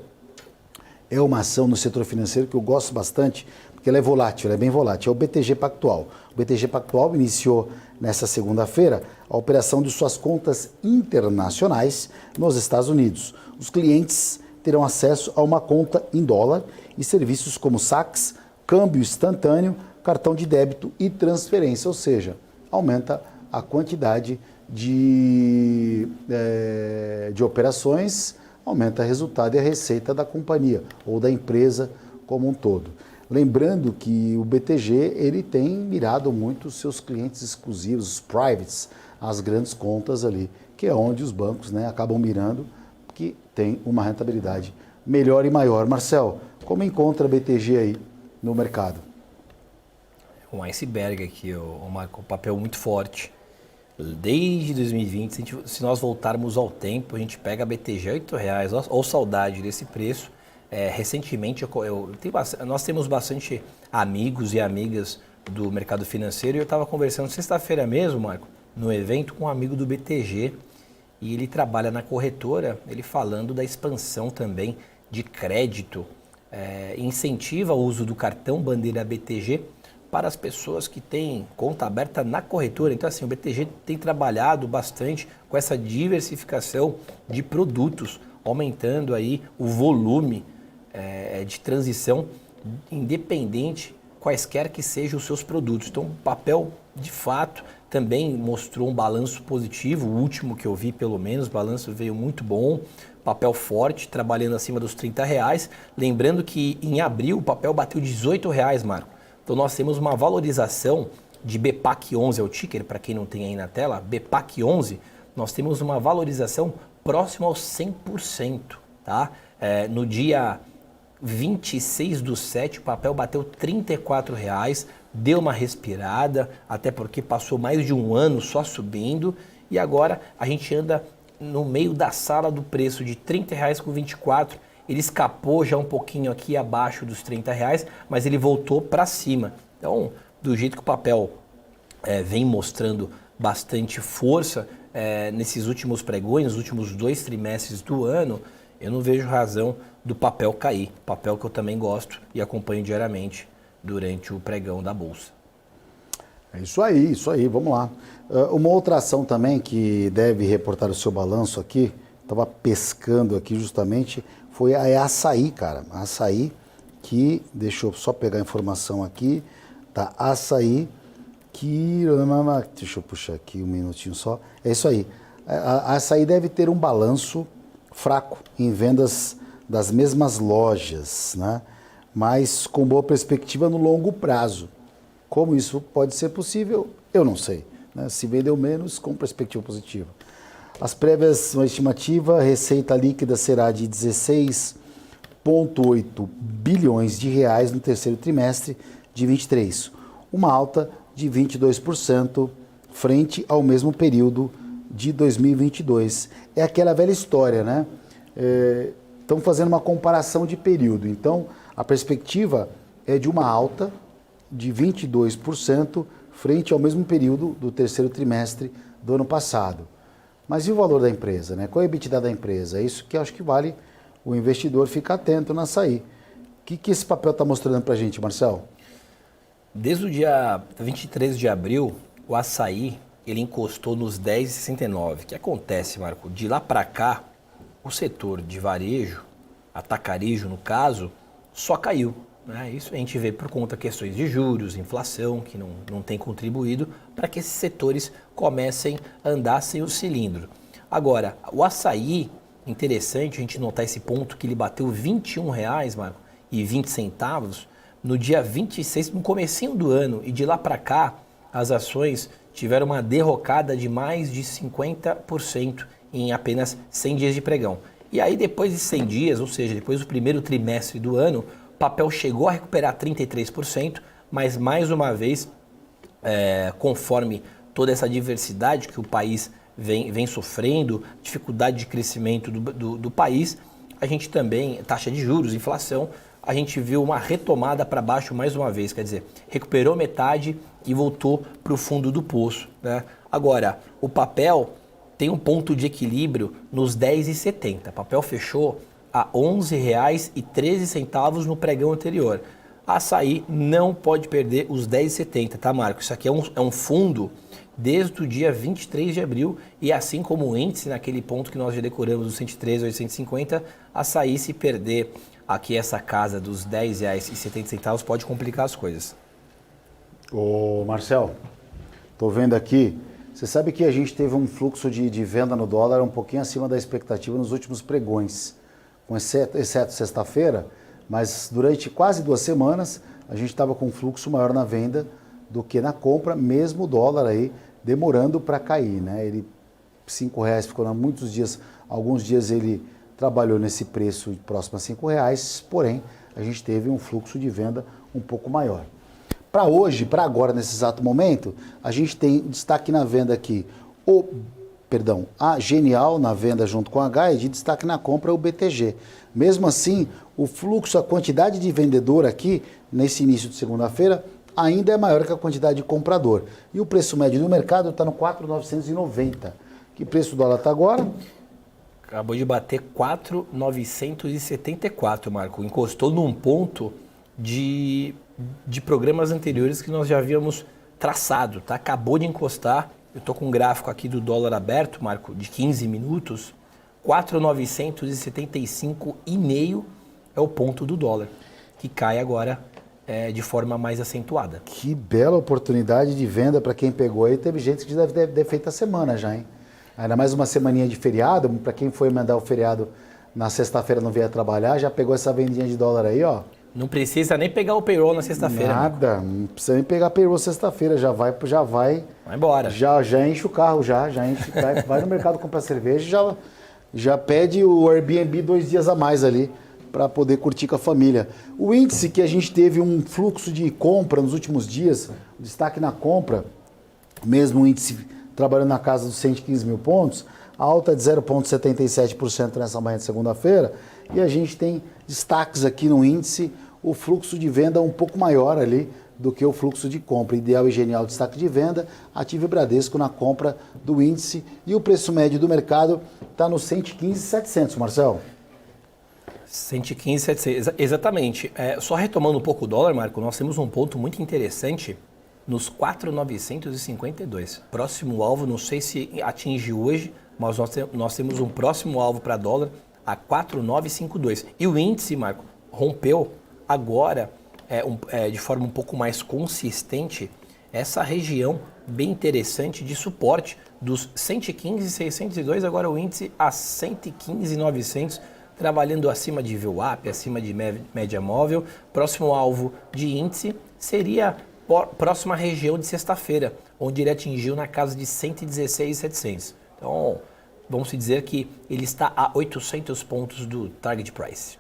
é uma ação no setor financeiro que eu gosto bastante, porque ela é volátil, ela é bem volátil, é o BTG Pactual. O BTG Pactual iniciou nessa segunda-feira a operação de suas contas internacionais nos Estados Unidos. Os clientes terão acesso a uma conta em dólar e serviços como saques, câmbio instantâneo, cartão de débito e transferência, ou seja, aumenta a quantidade de operações, aumenta o resultado e a receita da companhia ou da empresa como um todo. Lembrando que o BTG ele tem mirado muito os seus clientes exclusivos, os privates, as grandes contas ali, que é onde os bancos, né, acabam mirando, que tem uma rentabilidade melhor e maior. Marcel, como encontra a BTG aí no mercado? Um iceberg aqui, o papel muito forte. Desde 2020, se nós voltarmos ao tempo, a gente pega a BTG R$8, ou saudade desse preço. Recentemente, nós temos bastante amigos e amigas do mercado financeiro e eu estava conversando sexta-feira mesmo, Marco, no evento com um amigo do BTG e ele trabalha na corretora, ele falando da expansão também de crédito incentiva o uso do cartão bandeira BTG para as pessoas que têm conta aberta na corretora. Então, assim, o BTG tem trabalhado bastante com essa diversificação de produtos, aumentando aí o volume de transição, independente quaisquer que sejam os seus produtos. Então, o papel, de fato, também mostrou um balanço positivo, o último que eu vi, pelo menos, o balanço veio muito bom, papel forte, trabalhando acima dos R$30. Lembrando que em abril o papel bateu R$18, Marco. Então nós temos uma valorização de BPAC 11, é o ticker, para quem não tem aí na tela, BPAC 11, nós temos uma valorização próxima aos 100%, tá? No dia 26/7, o papel bateu R$34, deu uma respirada, até porque passou mais de um ano só subindo, e agora a gente anda no meio da sala do preço de R$30,24, ele escapou já um pouquinho aqui abaixo dos R$30, mas ele voltou para cima. Então, do jeito que o papel vem mostrando bastante força nesses últimos pregões, nos últimos 2 trimestres do ano, eu não vejo razão do papel cair. Papel que eu também gosto e acompanho diariamente durante o pregão da Bolsa. É isso aí, vamos lá. Uma outra ação também que deve reportar o seu balanço aqui, estava pescando aqui justamente, foi a Açaí, cara. A Açaí que, deixa eu só pegar a informação aqui, tá? Açaí que, deixa eu puxar aqui um minutinho só, é isso aí. A Açaí deve ter um balanço fraco em vendas das mesmas lojas, né? Mas com boa perspectiva no longo prazo. Como isso pode ser possível, eu não sei, né? Se vendeu menos, com perspectiva positiva. As prévias, uma estimativa, a receita líquida será de 16,8 bilhões de reais no terceiro trimestre de 23, uma alta de 22% frente ao mesmo período de 2022. É aquela velha história, né? Estão fazendo uma comparação de período, então a perspectiva é de uma alta de 22% frente ao mesmo período do terceiro trimestre do ano passado. Mas e o valor da empresa, né? Qual é a EBITDA da empresa? É isso que eu acho que vale o investidor ficar atento na Açaí. O que esse papel está mostrando para a gente, Marcelo? Desde o dia 23 de abril, o Açaí ele encostou nos 10,69. O que acontece, Marco? De lá para cá, o setor de varejo, atacarejo no caso, só caiu. Né? Isso a gente vê por conta de questões de juros, inflação, que não tem contribuído para que esses setores comecem a andar sem o cilindro. Agora, o Açaí, interessante a gente notar esse ponto que ele bateu R$21, Marco, e 20 centavos no dia 26, no comecinho do ano, e de lá para cá as ações tiveram uma derrocada de mais de 50% em apenas 100 dias de pregão. E aí depois de 100 dias, ou seja, depois do primeiro trimestre do ano, o papel chegou a recuperar 33%, mas mais uma vez, conforme toda essa diversidade que o país vem sofrendo, dificuldade de crescimento do país, a gente também, taxa de juros, inflação, a gente viu uma retomada para baixo mais uma vez, quer dizer, recuperou metade e voltou para o fundo do poço. Né? Agora, o papel tem um ponto de equilíbrio nos 10,70. O papel fechou a R$ 11,13 no pregão anterior. A Açaí não pode perder os 10,70, tá, Marco? Isso aqui é um fundo desde o dia 23 de abril e assim como o índice, naquele ponto que nós já decoramos, dos 113 aos 150, a Açaí, se perder aqui essa casa dos R$ 10,70, pode complicar as coisas. Ô Marcel, tô vendo aqui, você sabe que a gente teve um fluxo de venda no dólar um pouquinho acima da expectativa nos últimos pregões, exceto sexta-feira, mas durante quase 2 semanas a gente estava com um fluxo maior na venda do que na compra, mesmo o dólar aí demorando para cair, né? Ele R$5 ficou muitos dias, alguns dias ele trabalhou nesse preço próximo a R$5, porém a gente teve um fluxo de venda um pouco maior. Para hoje, para agora, nesse exato momento, a gente tem destaque na venda aqui, a Genial na venda junto com a H e de destaque na compra o BTG. Mesmo assim, o fluxo, a quantidade de vendedor aqui, nesse início de segunda-feira, ainda é maior que a quantidade de comprador. E o preço médio do mercado está no 4.990. Que preço do dólar está agora? Acabou de bater 4.974, Marco. Encostou num ponto de programas anteriores que nós já havíamos traçado, tá? Acabou de encostar. Eu estou com um gráfico aqui do dólar aberto, Marco, de 15 minutos. 4.975,5 é o ponto do dólar, que cai agora de forma mais acentuada. Que bela oportunidade de venda para quem pegou aí. Teve gente que deve ter feito a semana já, hein? Ainda mais uma semaninha de feriado, para quem foi mandar o feriado na sexta-feira não vier trabalhar, já pegou essa vendinha de dólar aí, ó. Não precisa nem pegar o payroll na sexta-feira. Nada, não precisa nem pegar payroll sexta-feira, já vai. Vai embora. Já enche o carro, já enche, vai no mercado comprar cerveja, já pede o Airbnb 2 dias a mais ali para poder curtir com a família. O índice que a gente teve um fluxo de compra nos últimos dias, destaque na compra, mesmo o índice trabalhando na casa dos 115 mil pontos, alta de 0,77% nessa manhã de segunda-feira, e a gente tem destaques aqui no índice, o fluxo de venda um pouco maior ali do que o fluxo de compra. Ideal e Genial, destaque de venda, Ativa e Bradesco na compra do índice, e o preço médio do mercado está no 115,700, Marcelo. 115,700, exatamente. Só retomando um pouco o dólar, Marco, nós temos um ponto muito interessante nos 4.952. Próximo alvo, não sei se atinge hoje, mas nós temos um próximo alvo para dólar a 4.952. E o índice, Marco, rompeu agora, de forma um pouco mais consistente, essa região bem interessante de suporte dos 115.602, agora o índice a 115.900, trabalhando acima de VWAP, acima de média móvel. Próximo alvo de índice seria próxima região de sexta-feira, onde ele atingiu na casa de 116.700. Então, vamos dizer que ele está a 800 pontos do target price.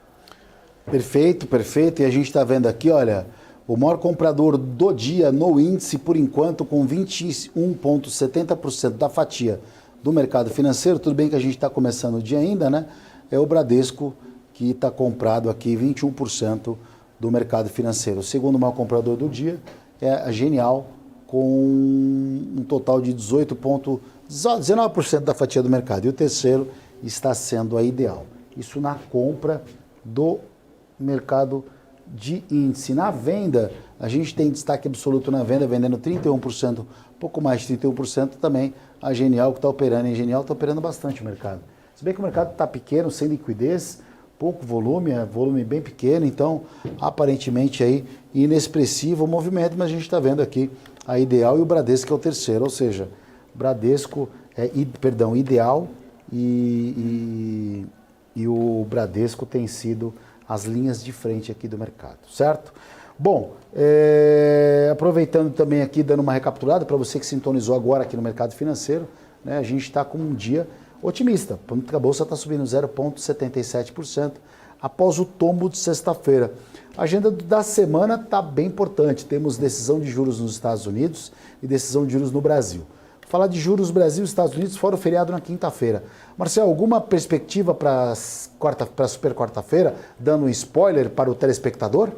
Perfeito, perfeito. E a gente está vendo aqui, olha, o maior comprador do dia no índice, por enquanto, com 21,70% da fatia do mercado financeiro. Tudo bem que a gente está começando o dia ainda, né? É o Bradesco, que está comprado aqui 21% do mercado financeiro. O segundo maior comprador do dia é a Genial, com um total de 19% da fatia do mercado. E o terceiro está sendo a Ideal. Isso na compra do mercado de índice. Na venda, a gente tem destaque absoluto na venda, vendendo 31%, pouco mais de 31% também a Genial, que está operando. A Genial está operando bastante o mercado. Se bem que o mercado está pequeno, sem liquidez, pouco volume, volume bem pequeno, então aparentemente aí inexpressivo o movimento, mas a gente está vendo aqui a Ideal e o Bradesco, que é o terceiro, ou seja, Bradesco, Ideal e o Bradesco tem sido as linhas de frente aqui do mercado, certo? Bom, aproveitando também aqui, dando uma recapitulada para você que sintonizou agora aqui no mercado financeiro, né, a gente está com um dia otimista, a Bolsa está subindo 0,77% após o tombo de sexta-feira. A agenda da semana está bem importante, temos decisão de juros nos Estados Unidos e decisão de juros no Brasil. Falar de juros Brasil e Estados Unidos fora o feriado na quinta-feira. Marcelo, alguma perspectiva para a super quarta-feira, dando um spoiler para o telespectador?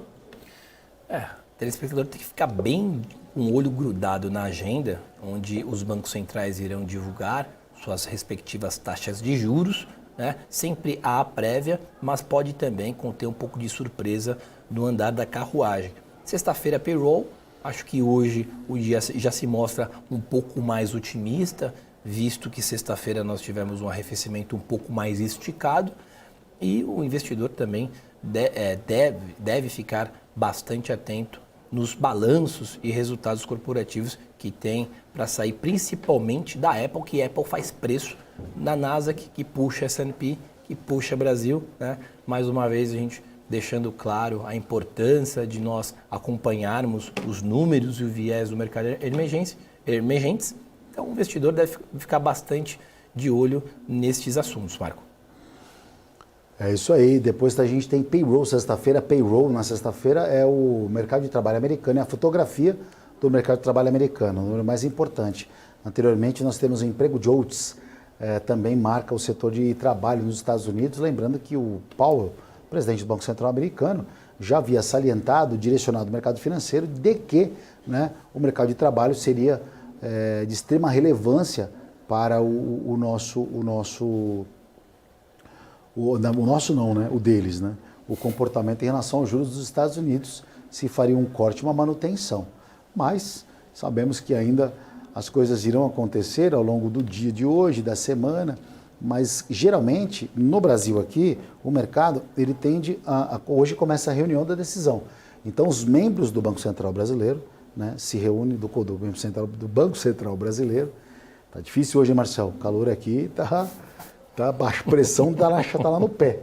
O telespectador tem que ficar bem com o olho grudado na agenda, onde os bancos centrais irão divulgar suas respectivas taxas de juros, né? Sempre há a prévia, mas pode também conter um pouco de surpresa no andar da carruagem. Sexta-feira, payroll. Acho que hoje o dia já se mostra um pouco mais otimista, visto que sexta-feira nós tivemos um arrefecimento um pouco mais esticado e o investidor também deve ficar bastante atento nos balanços e resultados corporativos que tem para sair, principalmente da Apple, que a Apple faz preço na Nasdaq, que puxa S&P, que puxa Brasil, né? Mais uma vez a gente deixando claro a importância de nós acompanharmos os números e o viés do mercado emergentes. Então o investidor deve ficar bastante de olho nestes assuntos, Marco. É isso aí. Depois a gente tem payroll sexta-feira. Payroll na sexta-feira é o mercado de trabalho americano, é a fotografia do mercado de trabalho americano, o número mais importante. Anteriormente nós temos o emprego JOLTS, também marca o setor de trabalho nos Estados Unidos, lembrando que o Powell, presidente do Banco Central americano, já havia salientado, direcionado o mercado financeiro, de que, né, o mercado de trabalho seria de extrema relevância para o nosso o nosso não, né? O deles, né? O comportamento em relação aos juros dos Estados Unidos, se faria um corte, uma manutenção. Mas sabemos que ainda as coisas irão acontecer ao longo do dia de hoje, da semana, mas geralmente no Brasil aqui, o mercado ele tende hoje começa a reunião da decisão. Então os membros do Banco Central Brasileiro, né, se reúnem do Banco Central Brasileiro. Tá difícil hoje, Marcel, o calor aqui tá baixa pressão, tá lá no pé,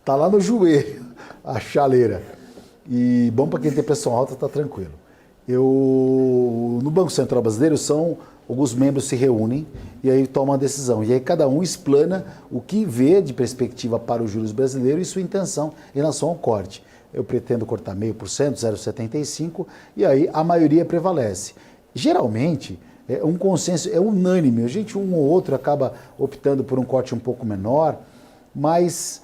tá lá no joelho a chaleira. E bom para quem tem pressão alta, tá tranquilo. No Banco Central Brasileiro alguns membros se reúnem e aí tomam a decisão. E aí cada um explana o que vê de perspectiva para os juros brasileiros e sua intenção em relação ao corte. Eu pretendo cortar 0,5%, 0,75%, e aí a maioria prevalece. Geralmente, um consenso é unânime. A gente, um ou outro, acaba optando por um corte um pouco menor, mas...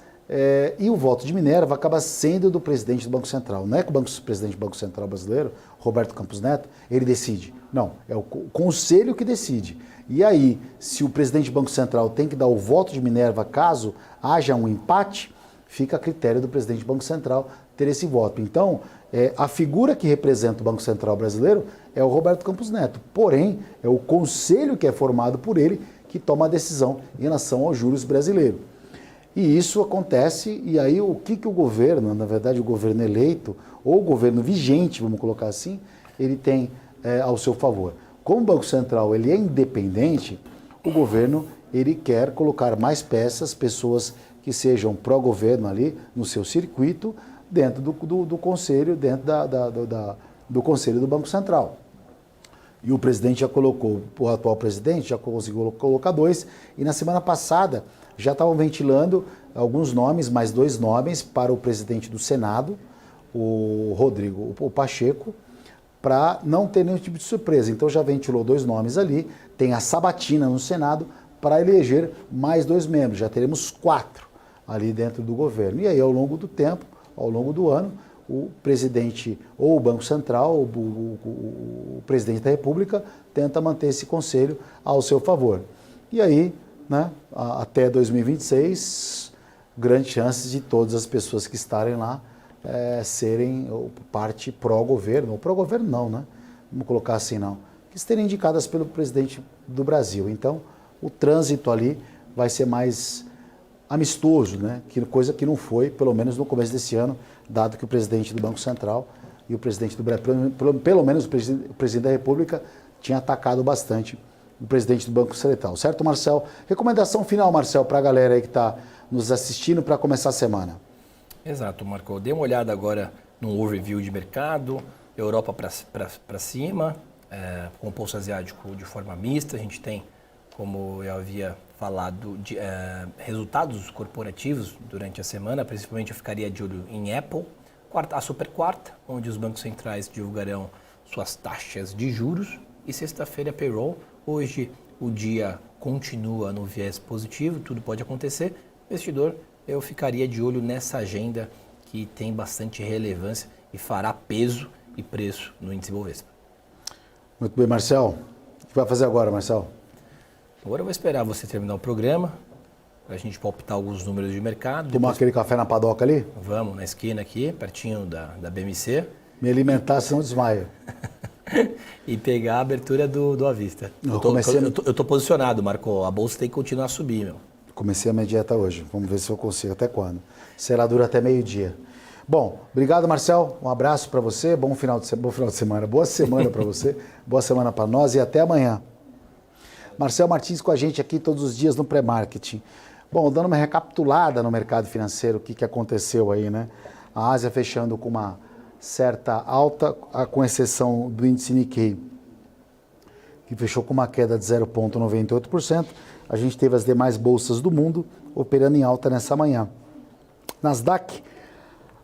e o voto de Minerva acaba sendo do presidente do Banco Central. Não é que o presidente do Banco Central brasileiro, Roberto Campos Neto, ele decide. Não, é o conselho que decide. E aí, se o presidente do Banco Central tem que dar o voto de Minerva caso haja um empate, fica a critério do presidente do Banco Central ter esse voto. Então, a figura que representa o Banco Central brasileiro é o Roberto Campos Neto. Porém, é o conselho que é formado por ele que toma a decisão em relação aos juros brasileiros. E isso acontece, e aí o que o governo, na verdade o governo eleito, ou o governo vigente, vamos colocar assim, ele tem ao seu favor. Como o Banco Central ele é independente, o governo ele quer colocar mais pessoas que sejam pró-governo ali no seu circuito, dentro do conselho, dentro do conselho do Banco Central. E o presidente já colocou, o atual presidente já conseguiu colocar 2, e na semana passada já estavam ventilando alguns nomes, mais 2 nomes para o presidente do Senado, o Rodrigo Pacheco, para não ter nenhum tipo de surpresa. Então já ventilou 2 nomes ali, tem a sabatina no Senado para eleger mais 2 membros, já teremos 4 ali dentro do governo. E aí ao longo do tempo, ao longo do ano, o presidente ou o Banco Central, o presidente da República, tenta manter esse conselho ao seu favor. E aí, né, até 2026, grandes chances de todas as pessoas que estarem lá serem parte pró-governo, ou pró-governo não, né? Vamos colocar assim não, que serem indicadas pelo presidente do Brasil. Então, o trânsito ali vai ser mais amistoso, né? Coisa que não foi, pelo menos no começo desse ano, dado que o presidente do Banco Central e o presidente do Brasil, pelo menos o presidente da República, tinha atacado bastante o presidente do Banco Central. Certo, Marcel? Recomendação final, Marcel, para a galera aí que está nos assistindo para começar a semana. Exato, Marco. Dê uma olhada agora no overview de mercado, Europa para cima, com o pulso asiático de forma mista. A gente tem, como eu havia falado, de resultados corporativos durante a semana, principalmente eu ficaria de olho em Apple, a super quarta, onde os bancos centrais divulgarão suas taxas de juros, e sexta-feira payroll. Hoje o dia continua no viés positivo, tudo pode acontecer. Investidor, eu ficaria de olho nessa agenda que tem bastante relevância e fará peso e preço no índice Bovespa. Muito bem, Marcel. O que vai fazer agora, Marcel? Agora eu vou esperar você terminar o programa, para a gente palpitar alguns números de mercado. Tomar aquele café na padoca ali? Vamos, na esquina aqui, pertinho da BMC. Me alimentar, senão desmaio. E pegar a abertura do à vista. Eu tô posicionado, Marco. A bolsa tem que continuar a subir, meu. Comecei a minha dieta hoje. Vamos ver se eu consigo. Até quando? Será dura até meio-dia. Bom, obrigado, Marcel. Um abraço para você. Bom final de semana. Boa semana para você. Boa semana para nós e até amanhã. Marcel Martins com a gente aqui todos os dias no pré-marketing. Bom, dando uma recapitulada no mercado financeiro, o que aconteceu aí, né? A Ásia fechando com uma certa alta, com exceção do índice Nikkei, que fechou com uma queda de 0,98%. A gente teve as demais bolsas do mundo operando em alta nessa manhã. Nasdaq,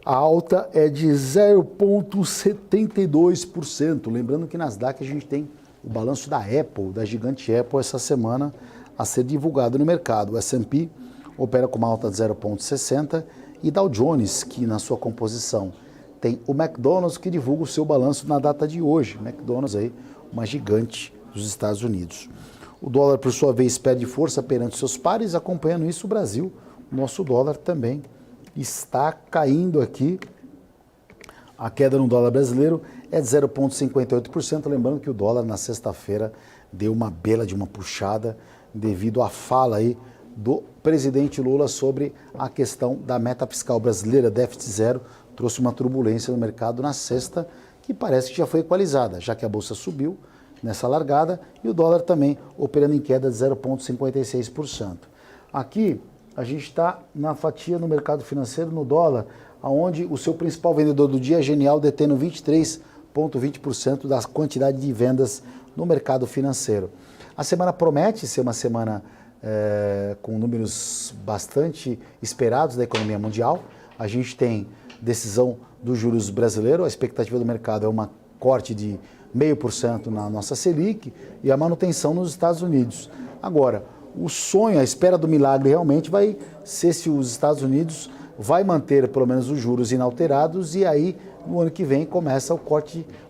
a alta é de 0,72%. Lembrando que Nasdaq a gente tem o balanço da Apple, da gigante Apple, essa semana a ser divulgado no mercado. O S&P opera com uma alta de 0,60% e Dow Jones, que na sua composição tem o McDonald's, que divulga o seu balanço na data de hoje. McDonald's aí, uma gigante dos Estados Unidos. O dólar, por sua vez, perde força perante seus pares. Acompanhando isso, o Brasil, o nosso dólar também está caindo aqui. A queda no dólar brasileiro é de 0,58%. Lembrando que o dólar na sexta-feira deu uma bela de uma puxada devido à fala aí do presidente Lula sobre a questão da meta fiscal brasileira, déficit zero, trouxe uma turbulência no mercado na sexta, que parece que já foi equalizada, já que a Bolsa subiu nessa largada e o dólar também operando em queda de 0,56%. Aqui a gente está na fatia no mercado financeiro, no dólar, onde o seu principal vendedor do dia é Genial, detendo 23,20% da quantidade de vendas no mercado financeiro. A semana promete ser uma semana com números bastante esperados da economia mundial. A gente tem decisão dos juros brasileiros, a expectativa do mercado é uma corte de 0,5% na nossa Selic e a manutenção nos Estados Unidos. Agora, o sonho, a espera do milagre realmente vai ser se os Estados Unidos vai manter pelo menos os juros inalterados e aí no ano que vem começa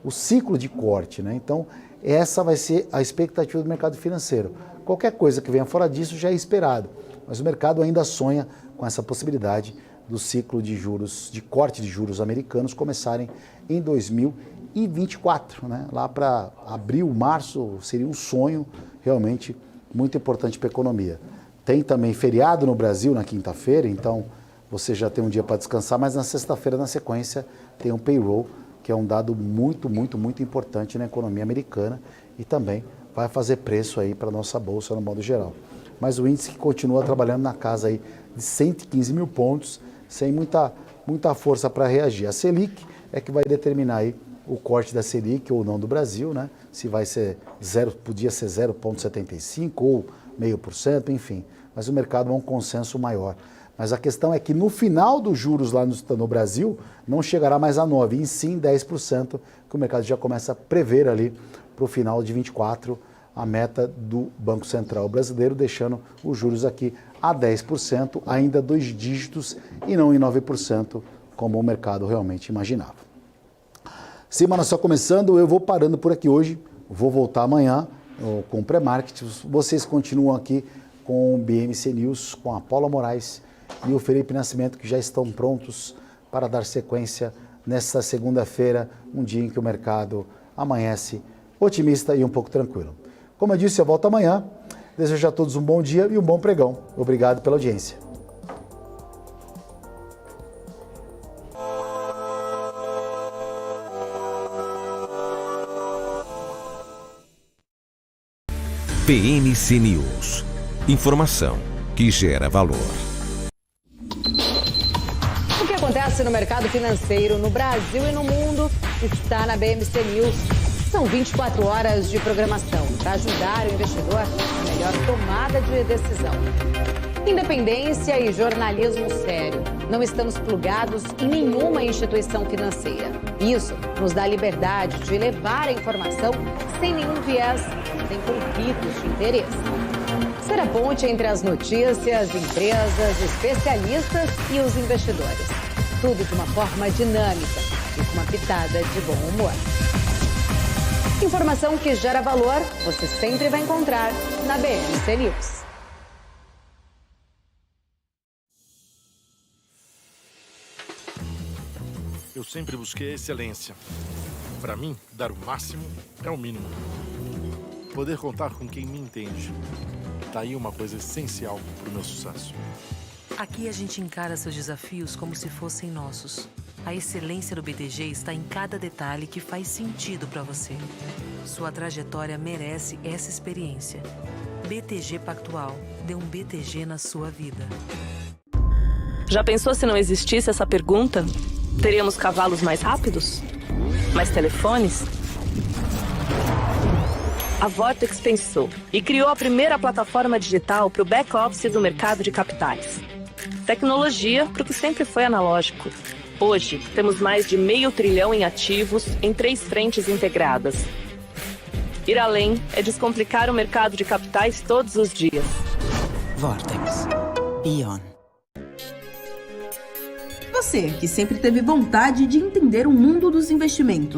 o ciclo de corte, né? Então, essa vai ser a expectativa do mercado financeiro. Qualquer coisa que venha fora disso já é esperado, mas o mercado ainda sonha com essa possibilidade do ciclo de juros, de corte de juros americanos começarem em 2024, né? Lá para abril, março, seria um sonho realmente muito importante para a economia. Tem também feriado no Brasil na quinta-feira, então você já tem um dia para descansar, mas na sexta-feira, na sequência, tem um payroll, que é um dado muito importante na economia americana e também vai fazer preço aí para a nossa bolsa no modo geral. Mas o índice que continua trabalhando na casa aí de 115 mil pontos, sem muita força para reagir. A Selic é que vai determinar aí o corte da Selic ou não do Brasil, né? Se vai ser podia ser 0,75 ou 0,5%, enfim. Mas o mercado é um consenso maior. Mas a questão é que no final dos juros lá no Brasil, não chegará mais a 9%, e sim 10%, que o mercado já começa a prever ali para o final de 24 a meta do Banco Central brasileiro, deixando os juros aqui a 10%, ainda 2 dígitos e não em 9%, como o mercado realmente imaginava. Semana só começando, eu vou parando por aqui hoje, vou voltar amanhã com o pré-market. Vocês continuam aqui com o BMC News, com a Paula Moraes e o Felipe Nascimento, que já estão prontos para dar sequência nesta segunda-feira, um dia em que o mercado amanhece otimista e um pouco tranquilo. Como eu disse, eu volto amanhã. Desejo a todos um bom dia e um bom pregão. Obrigado pela audiência. BMC News. Informação que gera valor. O que acontece no mercado financeiro no Brasil e no mundo está na BMC News. São 24 horas de programação para ajudar o investidor na melhor tomada de decisão. Independência e jornalismo sério. Não estamos plugados em nenhuma instituição financeira. Isso nos dá liberdade de levar a informação sem nenhum viés, sem conflitos de interesse. Ser a ponte entre as notícias, empresas, especialistas e os investidores. Tudo de uma forma dinâmica e com uma pitada de bom humor. Informação que gera valor, você sempre vai encontrar na BMC News. Eu sempre busquei a excelência. Para mim, dar o máximo é o mínimo. Poder contar com quem me entende. Tá aí uma coisa essencial para o meu sucesso. Aqui a gente encara seus desafios como se fossem nossos. A excelência do BTG está em cada detalhe que faz sentido para você. Sua trajetória merece essa experiência. BTG Pactual. Dê um BTG na sua vida. Já pensou se não existisse essa pergunta? Teríamos cavalos mais rápidos? Mais telefones? A Vortex pensou e criou a primeira plataforma digital para o back-office do mercado de capitais. Tecnologia para o que sempre foi analógico. Hoje, temos mais de 500 bilhão em ativos em 3 frentes integradas. Ir além é descomplicar o mercado de capitais todos os dias. Vortex. Beyond. Você, que sempre teve vontade de entender o mundo dos investimentos